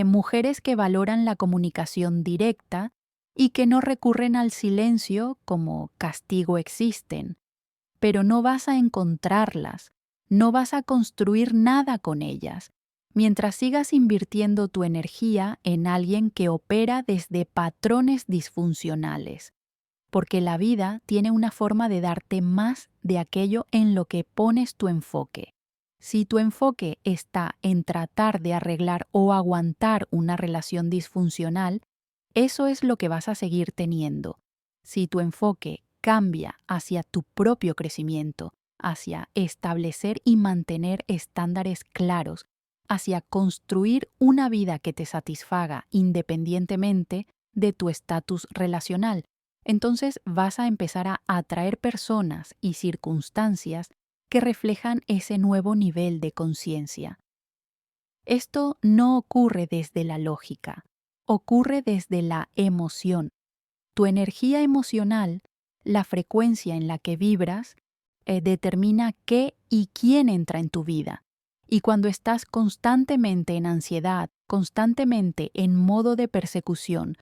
mujeres que valoran la comunicación directa y que no recurren al silencio como castigo existen, pero no vas a encontrarlas, no vas a construir nada con ellas, mientras sigas invirtiendo tu energía en alguien que opera desde patrones disfuncionales, porque la vida tiene una forma de darte más de aquello en lo que pones tu enfoque. Si tu enfoque está en tratar de arreglar o aguantar una relación disfuncional, eso es lo que vas a seguir teniendo. Si tu enfoque cambia hacia tu propio crecimiento, hacia establecer y mantener estándares claros, hacia construir una vida que te satisfaga independientemente de tu estatus relacional. Entonces vas a empezar a atraer personas y circunstancias que reflejan ese nuevo nivel de conciencia. Esto no ocurre desde la lógica, ocurre desde la emoción. Tu energía emocional, la frecuencia en la que vibras, determina qué y quién entra en tu vida. Y cuando estás constantemente en ansiedad, constantemente en modo de persecución,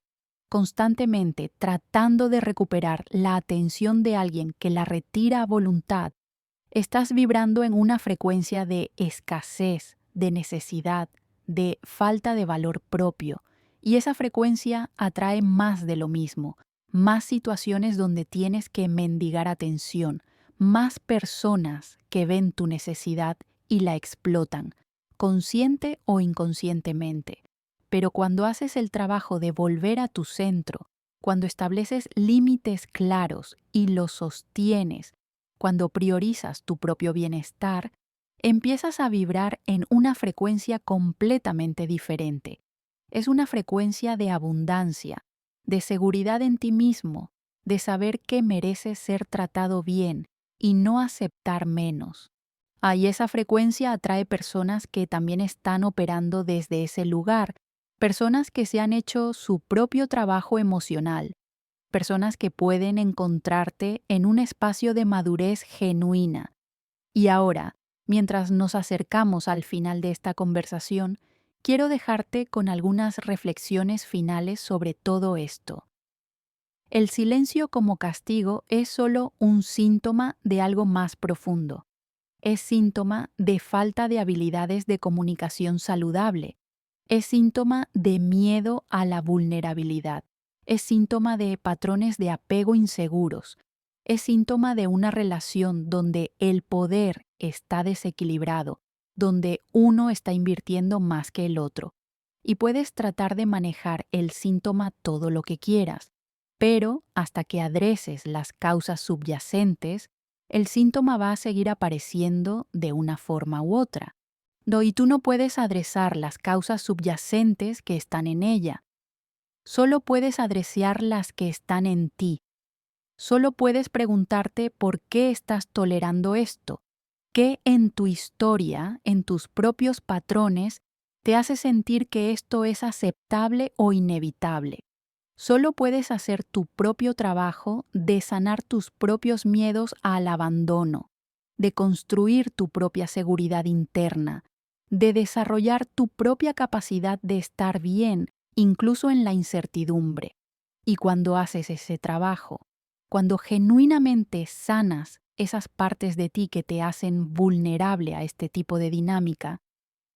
constantemente tratando de recuperar la atención de alguien que la retira a voluntad, estás vibrando en una frecuencia de escasez, de necesidad, de falta de valor propio, y esa frecuencia atrae más de lo mismo, más situaciones donde tienes que mendigar atención, más personas que ven tu necesidad y la explotan, consciente o inconscientemente. Pero cuando haces el trabajo de volver a tu centro, cuando estableces límites claros y los sostienes, cuando priorizas tu propio bienestar, empiezas a vibrar en una frecuencia completamente diferente. Es una frecuencia de abundancia, de seguridad en ti mismo, de saber que mereces ser tratado bien y no aceptar menos. Y esa frecuencia atrae personas que también están operando desde ese lugar, personas que se han hecho su propio trabajo emocional, personas que pueden encontrarte en un espacio de madurez genuina. Y ahora, mientras nos acercamos al final de esta conversación, quiero dejarte con algunas reflexiones finales sobre todo esto. El silencio como castigo es solo un síntoma de algo más profundo. Es síntoma de falta de habilidades de comunicación saludable. Es síntoma de miedo a la vulnerabilidad. Es síntoma de patrones de apego inseguros. Es síntoma de una relación donde el poder está desequilibrado, donde uno está invirtiendo más que el otro. Y puedes tratar de manejar el síntoma todo lo que quieras, pero hasta que adreses las causas subyacentes, el síntoma va a seguir apareciendo de una forma u otra. Y tú no puedes adresar las causas subyacentes que están en ella. Solo puedes adresar las que están en ti. Solo puedes preguntarte por qué estás tolerando esto. ¿Qué en tu historia, en tus propios patrones, te hace sentir que esto es aceptable o inevitable? Solo puedes hacer tu propio trabajo de sanar tus propios miedos al abandono, de construir tu propia seguridad interna, de desarrollar tu propia capacidad de estar bien, incluso en la incertidumbre. Y cuando haces ese trabajo, cuando genuinamente sanas esas partes de ti que te hacen vulnerable a este tipo de dinámica,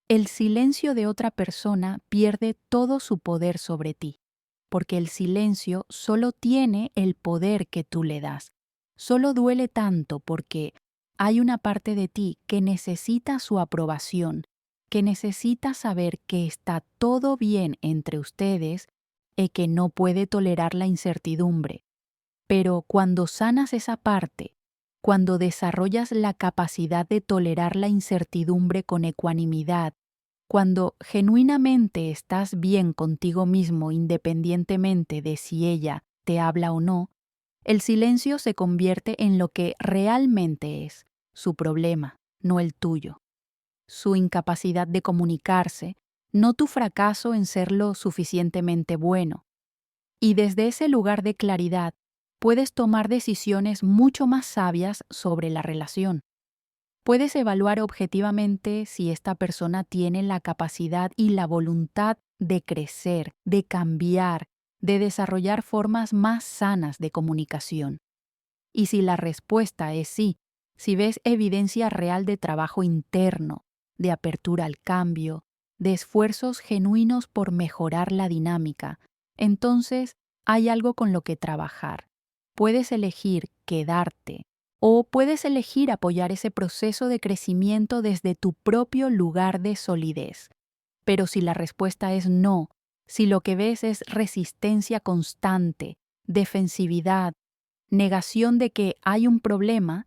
el silencio de otra persona pierde todo su poder sobre ti, porque el silencio solo tiene el poder que tú le das. Solo duele tanto porque hay una parte de ti que necesita su aprobación, que necesita saber que está todo bien entre ustedes y que no puede tolerar la incertidumbre. Pero cuando sanas esa parte, cuando desarrollas la capacidad de tolerar la incertidumbre con ecuanimidad, cuando genuinamente estás bien contigo mismo independientemente de si ella te habla o no, el silencio se convierte en lo que realmente es, su problema, no el tuyo. Su incapacidad de comunicarse, no tu fracaso en ser lo suficientemente bueno. Y desde ese lugar de claridad, puedes tomar decisiones mucho más sabias sobre la relación. Puedes evaluar objetivamente si esta persona tiene la capacidad y la voluntad de crecer, de cambiar, de desarrollar formas más sanas de comunicación. Y si la respuesta es sí, si ves evidencia real de trabajo interno, de apertura al cambio, de esfuerzos genuinos por mejorar la dinámica, entonces hay algo con lo que trabajar. Puedes elegir quedarte o puedes elegir apoyar ese proceso de crecimiento desde tu propio lugar de solidez. Pero si la respuesta es no, si lo que ves es resistencia constante, defensividad, negación de que hay un problema,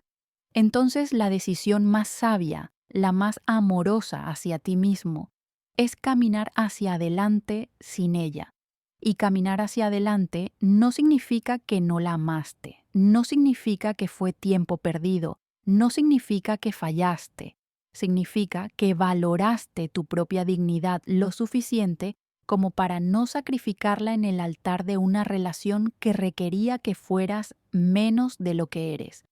entonces la decisión más sabia, la más amorosa hacia ti mismo, es caminar hacia adelante sin ella. Y caminar hacia adelante no significa que no la amaste, no significa que fue tiempo perdido, no significa que fallaste, significa que valoraste tu propia dignidad lo suficiente como para no sacrificarla en el altar de una relación que requería que fueras menos de lo que eres.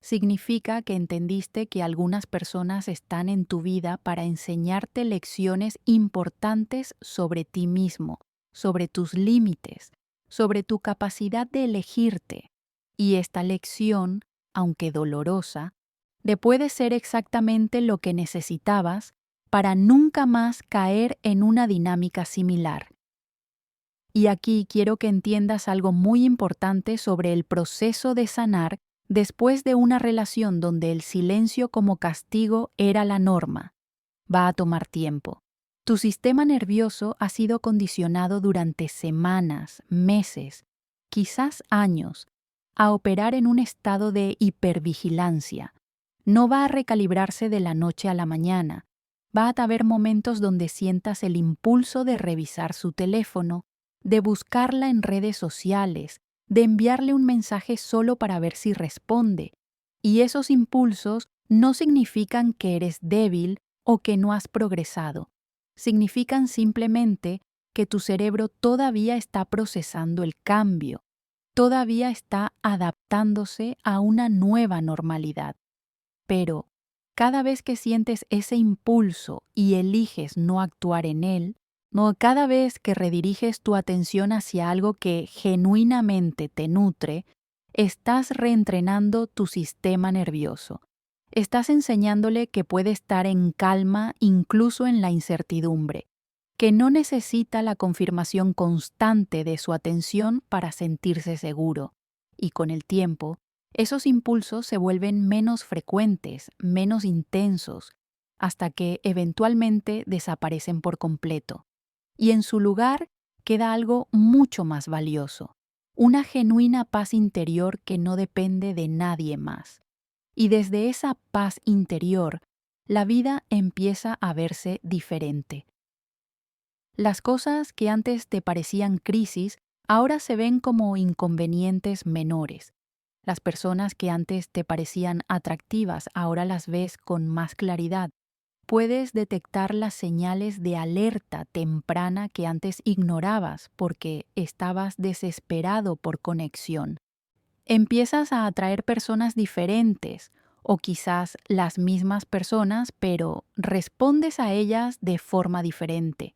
Significa que entendiste que algunas personas están en tu vida para enseñarte lecciones importantes sobre ti mismo, sobre tus límites, sobre tu capacidad de elegirte. Y esta lección, aunque dolorosa, te puede ser exactamente lo que necesitabas para nunca más caer en una dinámica similar. Y aquí quiero que entiendas algo muy importante sobre el proceso de sanar después de una relación donde el silencio como castigo era la norma. Va a tomar tiempo. Tu sistema nervioso ha sido condicionado durante semanas, meses, quizás años, a operar en un estado de hipervigilancia. No va a recalibrarse de la noche a la mañana. Va a haber momentos donde sientas el impulso de revisar su teléfono, de buscarla en redes sociales, de enviarle un mensaje solo para ver si responde. Y esos impulsos no significan que eres débil o que no has progresado. Significan simplemente que tu cerebro todavía está procesando el cambio, todavía está adaptándose a una nueva normalidad. Pero cada vez que sientes ese impulso y eliges no actuar en él, no cada vez que rediriges tu atención hacia algo que genuinamente te nutre, estás reentrenando tu sistema nervioso. Estás enseñándole que puede estar en calma incluso en la incertidumbre, que no necesita la confirmación constante de su atención para sentirse seguro. Y con el tiempo, esos impulsos se vuelven menos frecuentes, menos intensos, hasta que eventualmente desaparecen por completo. Y en su lugar queda algo mucho más valioso, una genuina paz interior que no depende de nadie más. Y desde esa paz interior, la vida empieza a verse diferente. Las cosas que antes te parecían crisis ahora se ven como inconvenientes menores. Las personas que antes te parecían atractivas ahora las ves con más claridad. Puedes detectar las señales de alerta temprana que antes ignorabas porque estabas desesperado por conexión. Empiezas a atraer personas diferentes o quizás las mismas personas, pero respondes a ellas de forma diferente.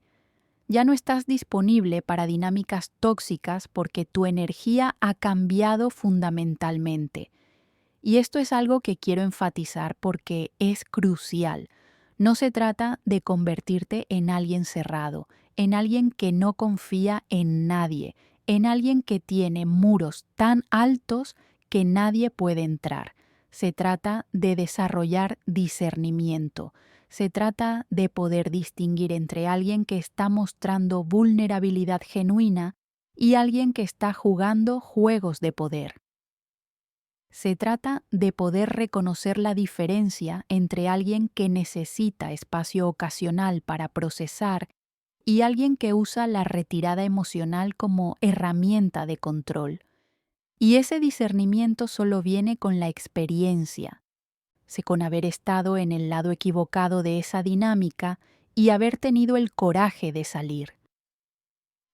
Ya no estás disponible para dinámicas tóxicas porque tu energía ha cambiado fundamentalmente. Y esto es algo que quiero enfatizar porque es crucial. No se trata de convertirte en alguien cerrado, en alguien que no confía en nadie, en alguien que tiene muros tan altos que nadie puede entrar. Se trata de desarrollar discernimiento. Se trata de poder distinguir entre alguien que está mostrando vulnerabilidad genuina y alguien que está jugando juegos de poder. Se trata de poder reconocer la diferencia entre alguien que necesita espacio ocasional para procesar y alguien que usa la retirada emocional como herramienta de control. Y ese discernimiento solo viene con la experiencia, con haber estado en el lado equivocado de esa dinámica y haber tenido el coraje de salir.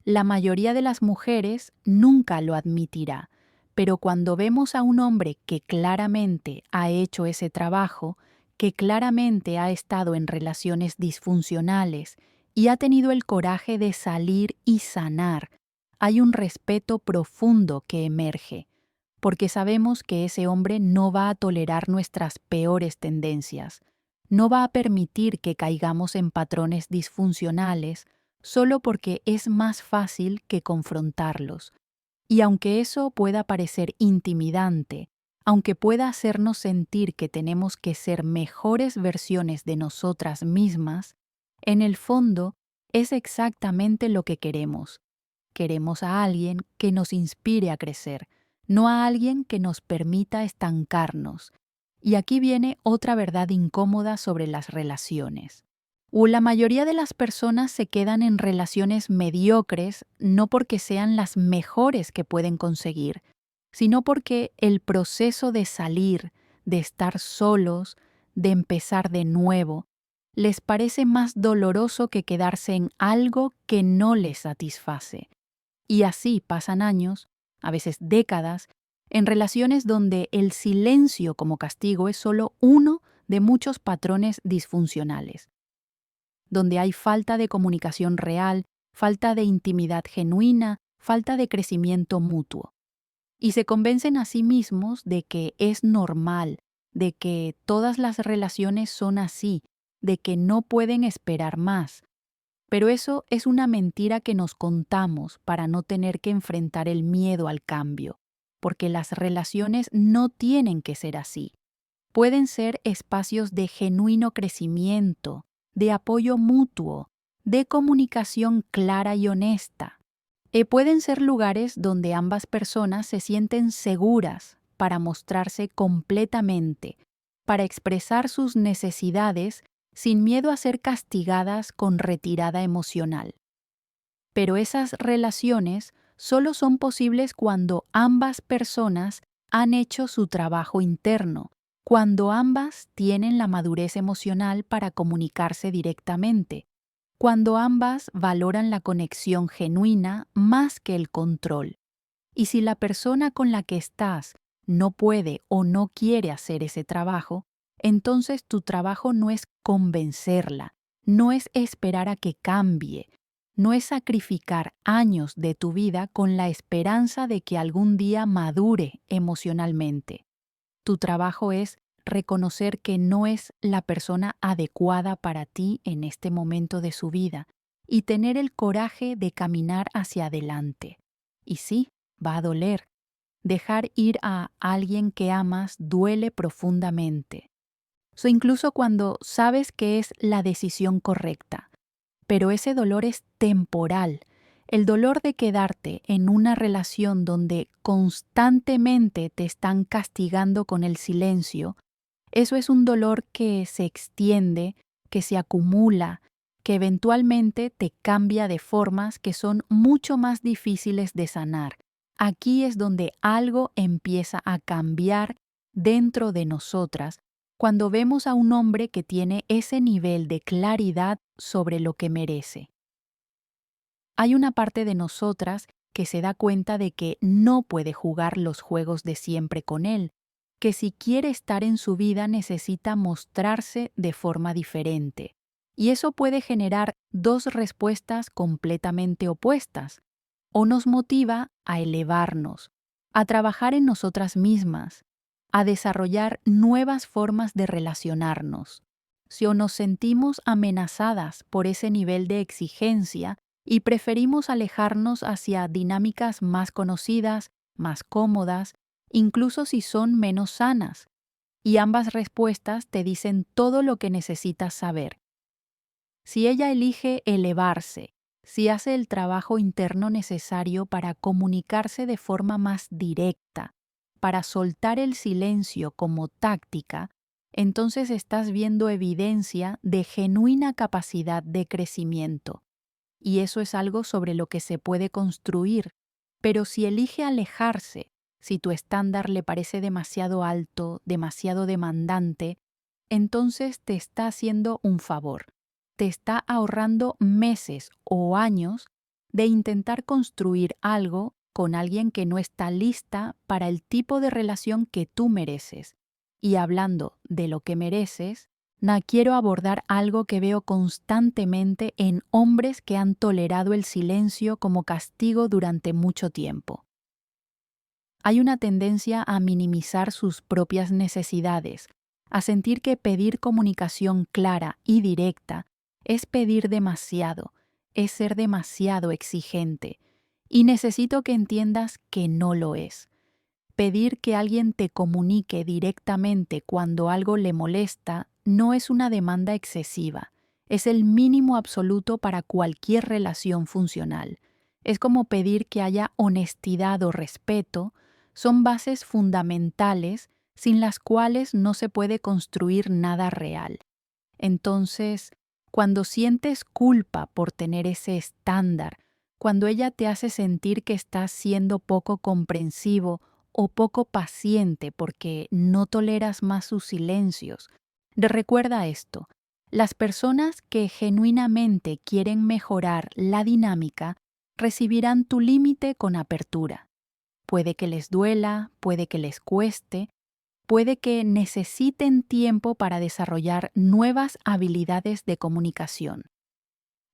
La mayoría de las mujeres nunca lo admitirá, pero cuando vemos a un hombre que claramente ha hecho ese trabajo, que claramente ha estado en relaciones disfuncionales y ha tenido el coraje de salir y sanar, hay un respeto profundo que emerge, porque sabemos que ese hombre no va a tolerar nuestras peores tendencias, no va a permitir que caigamos en patrones disfuncionales solo porque es más fácil que confrontarlos. Y aunque eso pueda parecer intimidante, aunque pueda hacernos sentir que tenemos que ser mejores versiones de nosotras mismas, en el fondo es exactamente lo que queremos. Queremos a alguien que nos inspire a crecer, no a alguien que nos permita estancarnos. Y aquí viene otra verdad incómoda sobre las relaciones. La mayoría de las personas se quedan en relaciones mediocres no porque sean las mejores que pueden conseguir, sino porque el proceso de salir, de estar solos, de empezar de nuevo, les parece más doloroso que quedarse en algo que no les satisface. Y así pasan años, a veces décadas, en relaciones donde el silencio como castigo es solo uno de muchos patrones disfuncionales, donde hay falta de comunicación real, falta de intimidad genuina, falta de crecimiento mutuo. Y se convencen a sí mismos de que es normal, de que todas las relaciones son así, de que no pueden esperar más. Pero eso es una mentira que nos contamos para no tener que enfrentar el miedo al cambio, porque las relaciones no tienen que ser así. Pueden ser espacios de genuino crecimiento, de apoyo mutuo, de comunicación clara y honesta. Pueden ser lugares donde ambas personas se sienten seguras para mostrarse completamente, para expresar sus necesidades sin miedo a ser castigadas con retirada emocional. Pero esas relaciones solo son posibles cuando ambas personas han hecho su trabajo interno, cuando ambas tienen la madurez emocional para comunicarse directamente, cuando ambas valoran la conexión genuina más que el control. Y si la persona con la que estás no puede o no quiere hacer ese trabajo, entonces tu trabajo no es convencerla, no es esperar a que cambie, no es sacrificar años de tu vida con la esperanza de que algún día madure emocionalmente. Tu trabajo es reconocer que no es la persona adecuada para ti en este momento de su vida y tener el coraje de caminar hacia adelante. Y sí, va a doler. Dejar ir a alguien que amas duele profundamente. Incluso cuando sabes que es la decisión correcta. Pero ese dolor es temporal. El dolor de quedarte en una relación donde constantemente te están castigando con el silencio, eso es un dolor que se extiende, que se acumula, que eventualmente te cambia de formas que son mucho más difíciles de sanar. Aquí es donde algo empieza a cambiar dentro de nosotras cuando vemos a un hombre que tiene ese nivel de claridad sobre lo que merece. Hay una parte de nosotras que se da cuenta de que no puede jugar los juegos de siempre con él, que si quiere estar en su vida necesita mostrarse de forma diferente. Y eso puede generar dos respuestas completamente opuestas. O nos motiva a elevarnos, a trabajar en nosotras mismas, a desarrollar nuevas formas de relacionarnos. Si o nos sentimos amenazadas por ese nivel de exigencia y preferimos alejarnos hacia dinámicas más conocidas, más cómodas, incluso si son menos sanas. Y ambas respuestas te dicen todo lo que necesitas saber. Si ella elige elevarse, si hace el trabajo interno necesario para comunicarse de forma más directa, para soltar el silencio como táctica, entonces estás viendo evidencia de genuina capacidad de crecimiento. Y eso es algo sobre lo que se puede construir. Pero si elige alejarse, si tu estándar le parece demasiado alto, demasiado demandante, entonces te está haciendo un favor. Te está ahorrando meses o años de intentar construir algo con alguien que no está lista para el tipo de relación que tú mereces. Y hablando de lo que mereces, quiero abordar algo que veo constantemente en hombres que han tolerado el silencio como castigo durante mucho tiempo. Hay una tendencia a minimizar sus propias necesidades, a sentir que pedir comunicación clara y directa es pedir demasiado, es ser demasiado exigente, y necesito que entiendas que no lo es. Pedir que alguien te comunique directamente cuando algo le molesta no es una demanda excesiva, es el mínimo absoluto para cualquier relación funcional. Es como pedir que haya honestidad o respeto, son bases fundamentales sin las cuales no se puede construir nada real. Entonces, cuando sientes culpa por tener ese estándar, cuando ella te hace sentir que estás siendo poco comprensivo o poco paciente porque no toleras más sus silencios, recuerda esto: las personas que genuinamente quieren mejorar la dinámica recibirán tu límite con apertura. Puede que les duela, puede que les cueste, puede que necesiten tiempo para desarrollar nuevas habilidades de comunicación.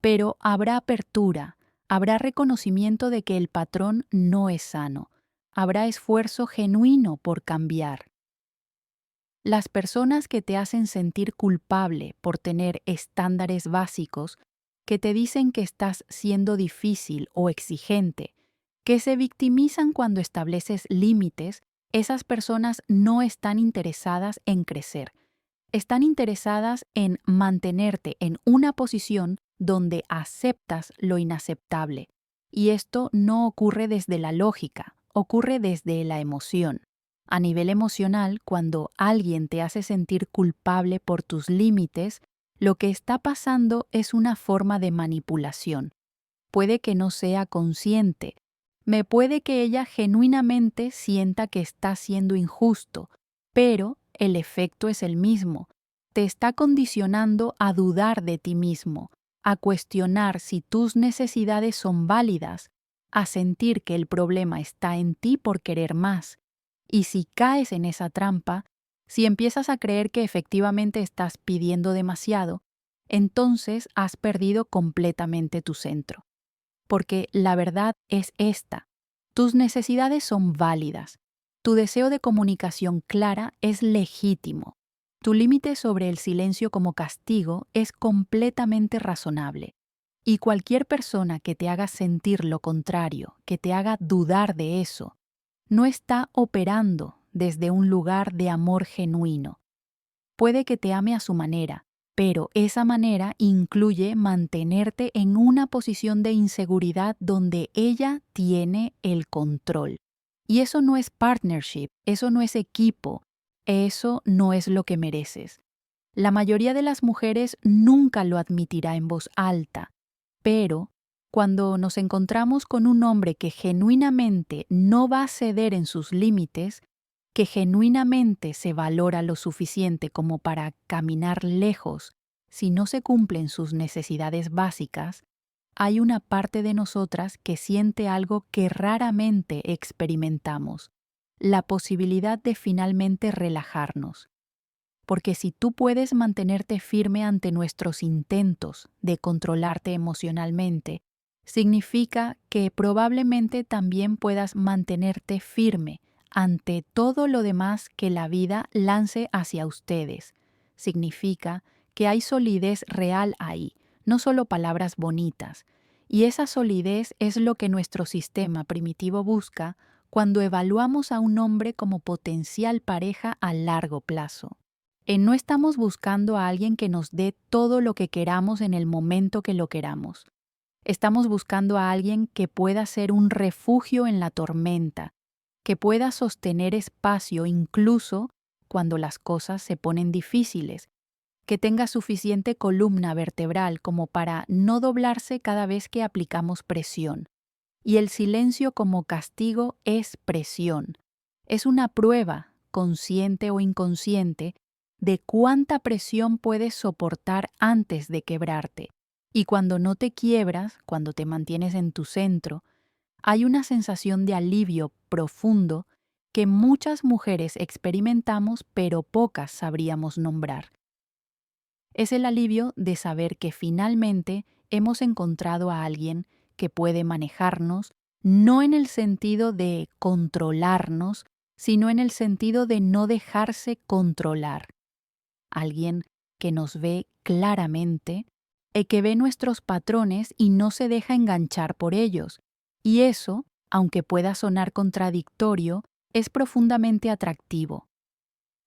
Pero habrá apertura, habrá reconocimiento de que el patrón no es sano, habrá esfuerzo genuino por cambiar. Las personas que te hacen sentir culpable por tener estándares básicos, que te dicen que estás siendo difícil o exigente, que se victimizan cuando estableces límites, esas personas no están interesadas en crecer. Están interesadas en mantenerte en una posición donde aceptas lo inaceptable. Y esto no ocurre desde la lógica, ocurre desde la emoción. A nivel emocional, cuando alguien te hace sentir culpable por tus límites, lo que está pasando es una forma de manipulación. Puede que no sea consciente. Me puede que ella genuinamente sienta que está siendo injusto, pero el efecto es el mismo. Te está condicionando a dudar de ti mismo, a cuestionar si tus necesidades son válidas, a sentir que el problema está en ti por querer más. Y si caes en esa trampa, si empiezas a creer que efectivamente estás pidiendo demasiado, entonces has perdido completamente tu centro. Porque la verdad es esta: tus necesidades son válidas, tu deseo de comunicación clara es legítimo, tu límite sobre el silencio como castigo es completamente razonable. Y cualquier persona que te haga sentir lo contrario, que te haga dudar de eso, no está operando desde un lugar de amor genuino. Puede que te ame a su manera, pero esa manera incluye mantenerte en una posición de inseguridad donde ella tiene el control. Y eso no es partnership, eso no es equipo, eso no es lo que mereces. La mayoría de las mujeres nunca lo admitirá en voz alta, pero cuando nos encontramos con un hombre que genuinamente no va a ceder en sus límites, que genuinamente se valora lo suficiente como para caminar lejos si no se cumplen sus necesidades básicas, hay una parte de nosotras que siente algo que raramente experimentamos: la posibilidad de finalmente relajarnos. Porque si tú puedes mantenerte firme ante nuestros intentos de controlarte emocionalmente, significa que probablemente también puedas mantenerte firme ante todo lo demás que la vida lance hacia ustedes. Significa que hay solidez real ahí, no solo palabras bonitas. Y esa solidez es lo que nuestro sistema primitivo busca cuando evaluamos a un hombre como potencial pareja a largo plazo. No estamos buscando a alguien que nos dé todo lo que queramos en el momento que lo queramos. Estamos buscando a alguien que pueda ser un refugio en la tormenta, que pueda sostener espacio incluso cuando las cosas se ponen difíciles, que tenga suficiente columna vertebral como para no doblarse cada vez que aplicamos presión. Y el silencio como castigo es presión. Es una prueba, consciente o inconsciente, de cuánta presión puedes soportar antes de quebrarte. Y cuando no te quiebras, cuando te mantienes en tu centro, hay una sensación de alivio profundo que muchas mujeres experimentamos, pero pocas sabríamos nombrar. Es el alivio de saber que finalmente hemos encontrado a alguien que puede manejarnos, no en el sentido de controlarnos, sino en el sentido de no dejarse controlar. Alguien que nos ve claramente, que ve nuestros patrones y no se deja enganchar por ellos. Y eso, aunque pueda sonar contradictorio, es profundamente atractivo.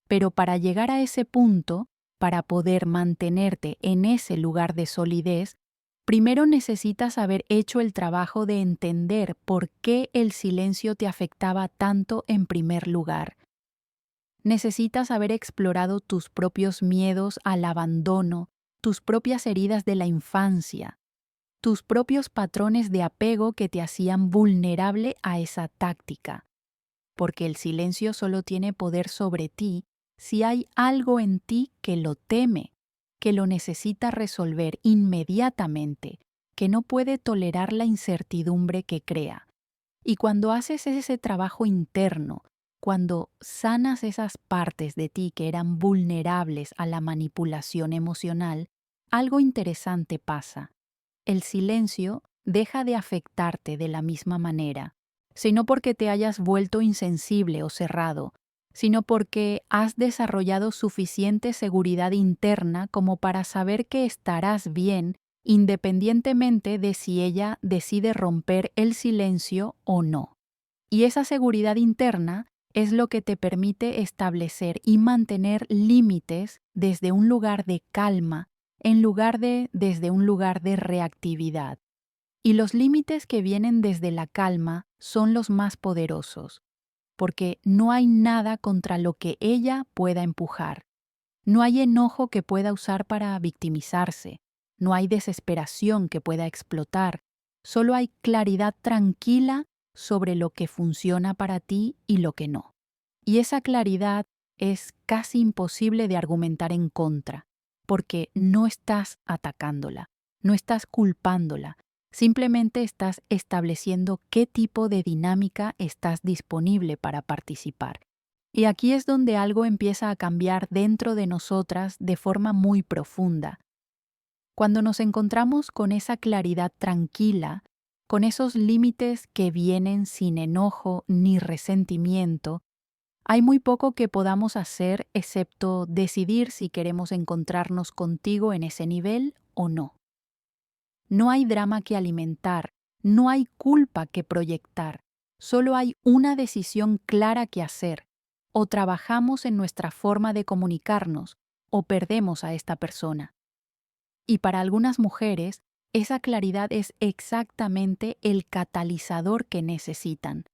Pero para llegar a ese punto, para poder mantenerte en ese lugar de solidez, primero necesitas haber hecho el trabajo de entender por qué el silencio te afectaba tanto en primer lugar. Necesitas haber explorado tus propios miedos al abandono, tus propias heridas de la infancia, tus propios patrones de apego que te hacían vulnerable a esa táctica, porque el silencio solo tiene poder sobre ti si hay algo en ti que lo teme, que lo necesita resolver inmediatamente, que no puede tolerar la incertidumbre que crea. Y cuando haces ese trabajo interno, cuando sanas esas partes de ti que eran vulnerables a la manipulación emocional, algo interesante pasa. El silencio deja de afectarte de la misma manera, sino porque te hayas vuelto insensible o cerrado, sino porque has desarrollado suficiente seguridad interna como para saber que estarás bien independientemente de si ella decide romper el silencio o no. Y esa seguridad interna es lo que te permite establecer y mantener límites desde un lugar de calma en lugar de desde un lugar de reactividad. Y los límites que vienen desde la calma son los más poderosos, porque no hay nada contra lo que ella pueda empujar. No hay enojo que pueda usar para victimizarse. No hay desesperación que pueda explotar. Solo hay claridad tranquila sobre lo que funciona para ti y lo que no. Y esa claridad es casi imposible de argumentar en contra, porque no estás atacándola, no estás culpándola, simplemente estás estableciendo qué tipo de dinámica estás disponible para participar. Y aquí es donde algo empieza a cambiar dentro de nosotras de forma muy profunda. Cuando nos encontramos con esa claridad tranquila, con esos límites que vienen sin enojo ni resentimiento, hay muy poco que podamos hacer excepto decidir si queremos encontrarnos contigo en ese nivel o no. No hay drama que alimentar, no hay culpa que proyectar, solo hay una decisión clara que hacer. O trabajamos en nuestra forma de comunicarnos, o perdemos a esta persona. Y para algunas mujeres, esa claridad es exactamente el catalizador que necesitan.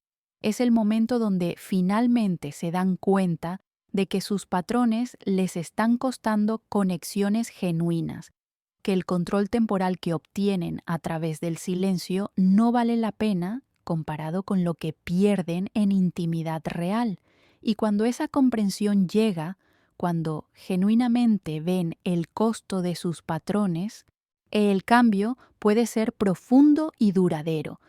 Es el momento donde finalmente se dan cuenta de que sus patrones les están costando conexiones genuinas, que el control temporal que obtienen a través del silencio no vale la pena comparado con lo que pierden en intimidad real. Y cuando esa comprensión llega, cuando genuinamente ven el costo de sus patrones, el cambio puede ser profundo y duradero.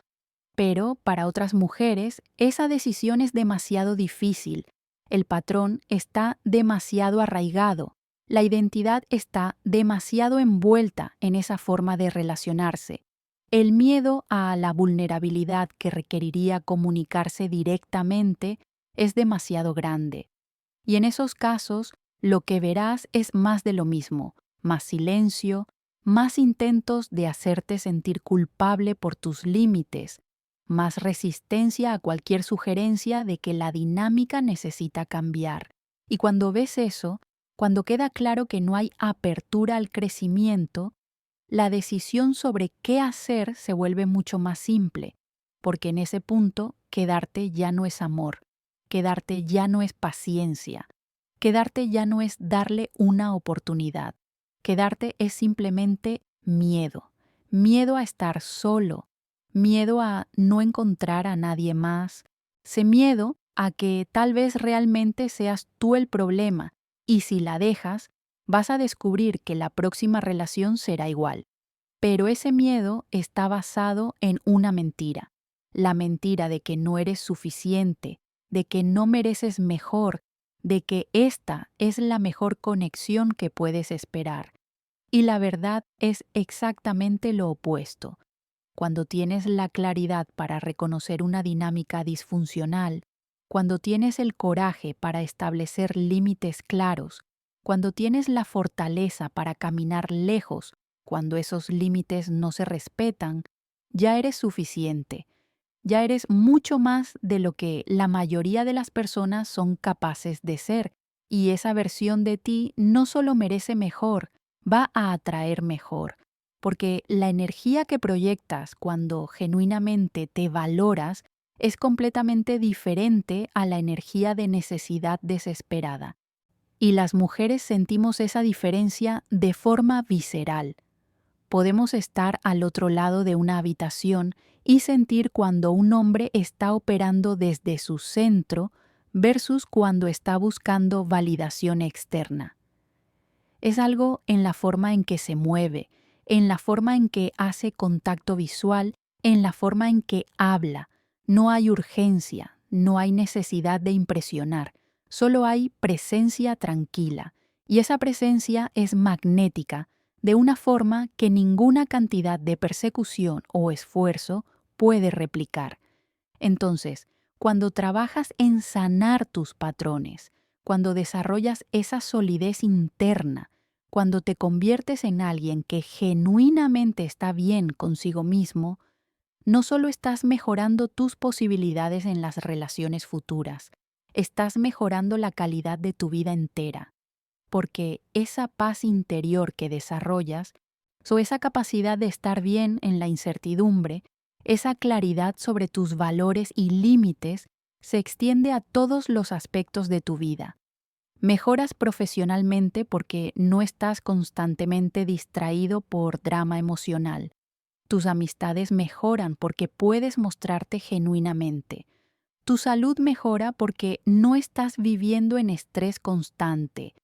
Pero para otras mujeres, esa decisión es demasiado difícil. El patrón está demasiado arraigado. La identidad está demasiado envuelta en esa forma de relacionarse. El miedo a la vulnerabilidad que requeriría comunicarse directamente es demasiado grande. Y en esos casos, lo que verás es más de lo mismo, más silencio, más intentos de hacerte sentir culpable por tus límites, más resistencia a cualquier sugerencia de que la dinámica necesita cambiar. Y cuando ves eso, cuando queda claro que no hay apertura al crecimiento, la decisión sobre qué hacer se vuelve mucho más simple, porque en ese punto quedarte ya no es amor, quedarte ya no es paciencia, quedarte ya no es darle una oportunidad, quedarte es simplemente miedo, miedo a estar solo, miedo a no encontrar a nadie más, ese miedo a que tal vez realmente seas tú el problema y si la dejas, vas a descubrir que la próxima relación será igual. Pero ese miedo está basado en una mentira, la mentira de que no eres suficiente, de que no mereces mejor, de que esta es la mejor conexión que puedes esperar. Y la verdad es exactamente lo opuesto. Cuando tienes la claridad para reconocer una dinámica disfuncional, cuando tienes el coraje para establecer límites claros, cuando tienes la fortaleza para caminar lejos, cuando esos límites no se respetan, ya eres suficiente. Ya eres mucho más de lo que la mayoría de las personas son capaces de ser, y esa versión de ti no solo merece mejor, va a atraer mejor, porque la energía que proyectas cuando genuinamente te valoras es completamente diferente a la energía de necesidad desesperada. Y las mujeres sentimos esa diferencia de forma visceral. Podemos estar al otro lado de una habitación y sentir cuando un hombre está operando desde su centro versus cuando está buscando validación externa. Es algo en la forma en que se mueve, en la forma en que hace contacto visual, en la forma en que habla. No hay urgencia, no hay necesidad de impresionar, solo hay presencia tranquila. Y esa presencia es magnética, de una forma que ninguna cantidad de persecución o esfuerzo puede replicar. Entonces, cuando trabajas en sanar tus patrones, cuando desarrollas esa solidez interna, cuando te conviertes en alguien que genuinamente está bien consigo mismo, no solo estás mejorando tus posibilidades en las relaciones futuras, estás mejorando la calidad de tu vida entera, porque esa paz interior que desarrollas, o esa capacidad de estar bien en la incertidumbre, esa claridad sobre tus valores y límites, se extiende a todos los aspectos de tu vida. Mejoras profesionalmente porque no estás constantemente distraído por drama emocional. Tus amistades mejoran porque puedes mostrarte genuinamente. Tu salud mejora porque no estás viviendo en estrés constante.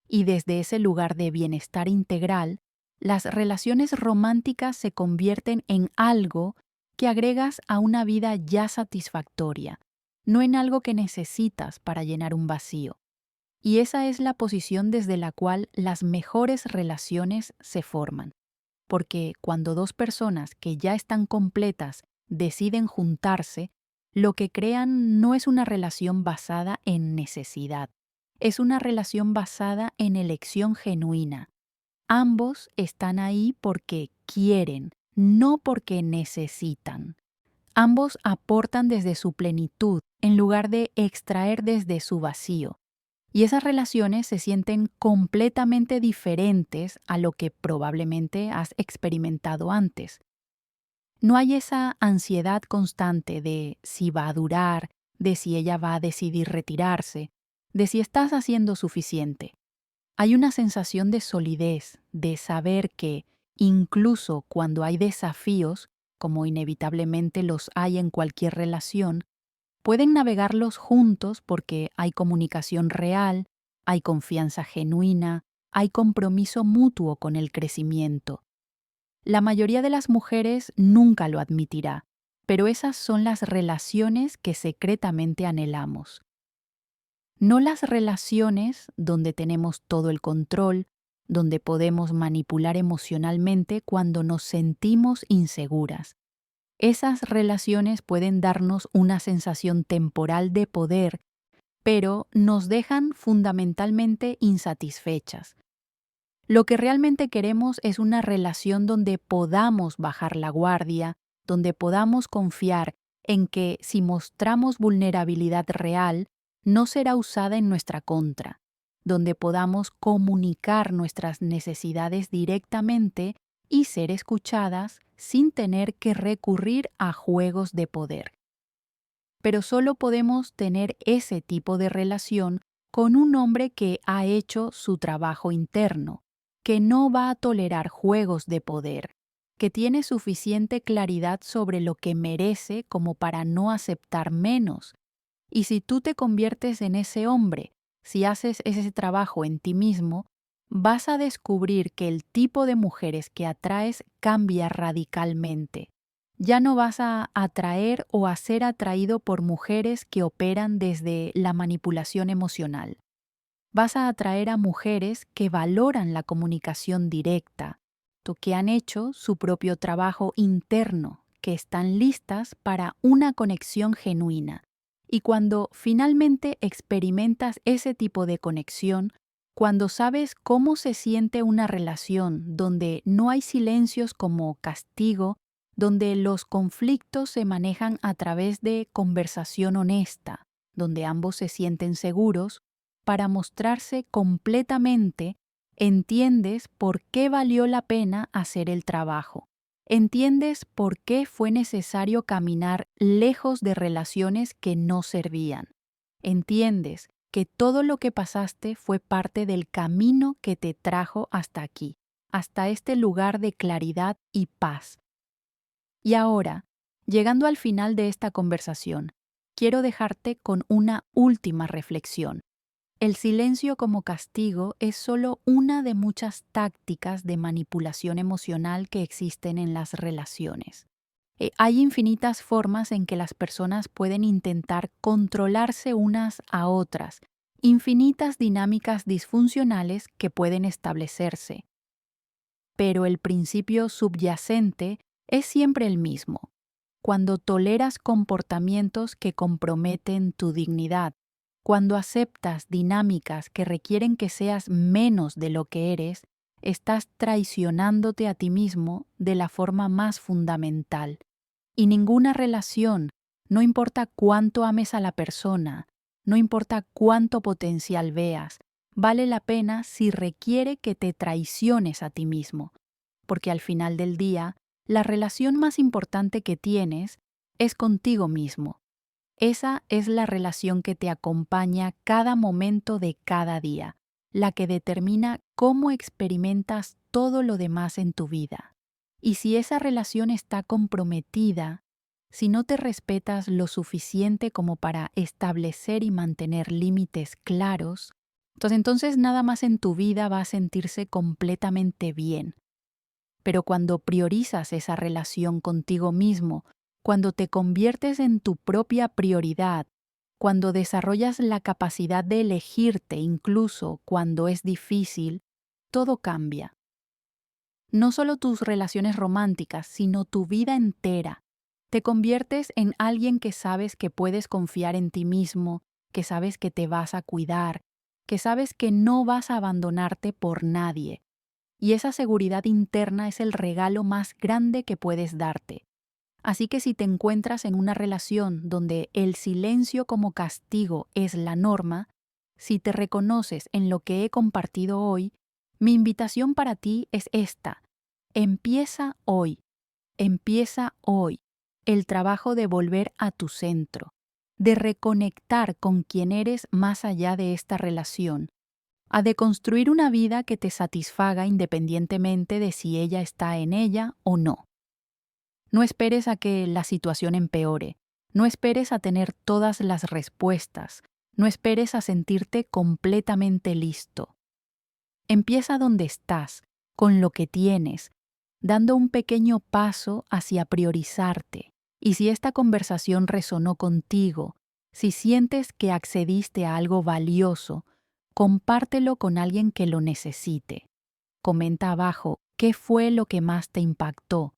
Y desde ese lugar de bienestar integral, las relaciones románticas se convierten en algo que agregas a una vida ya satisfactoria, no en algo que necesitas para llenar un vacío. Y esa es la posición desde la cual las mejores relaciones se forman. Porque cuando dos personas que ya están completas deciden juntarse, lo que crean no es una relación basada en necesidad, es una relación basada en elección genuina. Ambos están ahí porque quieren, no porque necesitan. Ambos aportan desde su plenitud en lugar de extraer desde su vacío. Y esas relaciones se sienten completamente diferentes a lo que probablemente has experimentado antes. No hay esa ansiedad constante de si va a durar, de si ella va a decidir retirarse, de si estás haciendo suficiente. Hay una sensación de solidez, de saber que, incluso cuando hay desafíos, como inevitablemente los hay en cualquier relación, pueden navegarlos juntos porque hay comunicación real, hay confianza genuina, hay compromiso mutuo con el crecimiento. La mayoría de las mujeres nunca lo admitirá, pero esas son las relaciones que secretamente anhelamos. No las relaciones donde tenemos todo el control, donde podemos manipular emocionalmente cuando nos sentimos inseguras. Esas relaciones pueden darnos una sensación temporal de poder, pero nos dejan fundamentalmente insatisfechas. Lo que realmente queremos es una relación donde podamos bajar la guardia, donde podamos confiar en que si mostramos vulnerabilidad real, no será usada en nuestra contra, donde podamos comunicar nuestras necesidades directamente y ser escuchadas sin tener que recurrir a juegos de poder. Pero solo podemos tener ese tipo de relación con un hombre que ha hecho su trabajo interno, que no va a tolerar juegos de poder, que tiene suficiente claridad sobre lo que merece como para no aceptar menos. Y si tú te conviertes en ese hombre, si haces ese trabajo en ti mismo, vas a descubrir que el tipo de mujeres que atraes cambia radicalmente. Ya no vas a atraer o a ser atraído por mujeres que operan desde la manipulación emocional. Vas a atraer a mujeres que valoran la comunicación directa, que han hecho su propio trabajo interno, que están listas para una conexión genuina. Y cuando finalmente experimentas ese tipo de conexión, cuando sabes cómo se siente una relación donde no hay silencios como castigo, donde los conflictos se manejan a través de conversación honesta, donde ambos se sienten seguros, para mostrarse completamente, entiendes por qué valió la pena hacer el trabajo. Entiendes por qué fue necesario caminar lejos de relaciones que no servían. Entiendes que todo lo que pasaste fue parte del camino que te trajo hasta aquí, hasta este lugar de claridad y paz. Y ahora, llegando al final de esta conversación, quiero dejarte con una última reflexión. El silencio como castigo es solo una de muchas tácticas de manipulación emocional que existen en las relaciones. Hay infinitas formas en que las personas pueden intentar controlarse unas a otras, infinitas dinámicas disfuncionales que pueden establecerse. Pero el principio subyacente es siempre el mismo. Cuando toleras comportamientos que comprometen tu dignidad, cuando aceptas dinámicas que requieren que seas menos de lo que eres, estás traicionándote a ti mismo de la forma más fundamental. Y ninguna relación, no importa cuánto ames a la persona, no importa cuánto potencial veas, vale la pena si requiere que te traiciones a ti mismo. Porque al final del día, la relación más importante que tienes es contigo mismo. Esa es la relación que te acompaña cada momento de cada día, la que determina cómo experimentas todo lo demás en tu vida. Y si esa relación está comprometida, si no te respetas lo suficiente como para establecer y mantener límites claros, entonces nada más en tu vida va a sentirse completamente bien. Pero cuando priorizas esa relación contigo mismo, cuando te conviertes en tu propia prioridad, cuando desarrollas la capacidad de elegirte incluso cuando es difícil, todo cambia. No solo tus relaciones románticas, sino tu vida entera. Te conviertes en alguien que sabes que puedes confiar en ti mismo, que sabes que te vas a cuidar, que sabes que no vas a abandonarte por nadie. Y esa seguridad interna es el regalo más grande que puedes darte. Así que si te encuentras en una relación donde el silencio como castigo es la norma, si te reconoces en lo que he compartido hoy, mi invitación para ti es esta. Empieza hoy el trabajo de volver a tu centro, de reconectar con quien eres más allá de esta relación, a deconstruir una vida que te satisfaga independientemente de si ella está en ella o no. No esperes a que la situación empeore, no esperes a tener todas las respuestas, no esperes a sentirte completamente listo. Empieza donde estás, con lo que tienes, dando un pequeño paso hacia priorizarte. Y si esta conversación resonó contigo, si sientes que accediste a algo valioso, compártelo con alguien que lo necesite. Comenta abajo qué fue lo que más te impactó,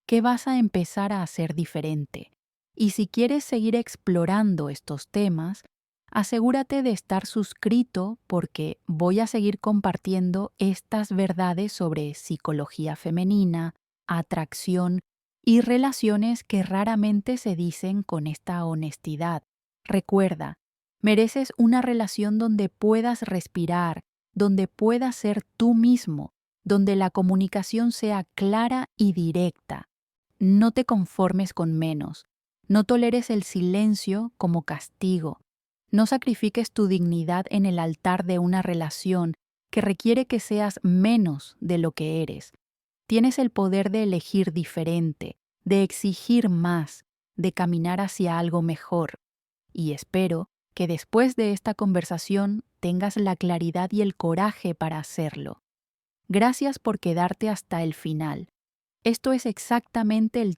qué vas a empezar a hacer diferente. Y si quieres seguir explorando estos temas, asegúrate de estar suscrito porque voy a seguir compartiendo estas verdades sobre psicología femenina, atracción y relaciones que raramente se dicen con esta honestidad. Recuerda, mereces una relación donde puedas respirar, donde puedas ser tú mismo, donde la comunicación sea clara y directa. No te conformes con menos. No toleres el silencio como castigo. No sacrifiques tu dignidad en el altar de una relación que requiere que seas menos de lo que eres. Tienes el poder de elegir diferente, de exigir más, de caminar hacia algo mejor. Y espero que después de esta conversación tengas la claridad y el coraje para hacerlo. Gracias por quedarte hasta el final. Esto es exactamente el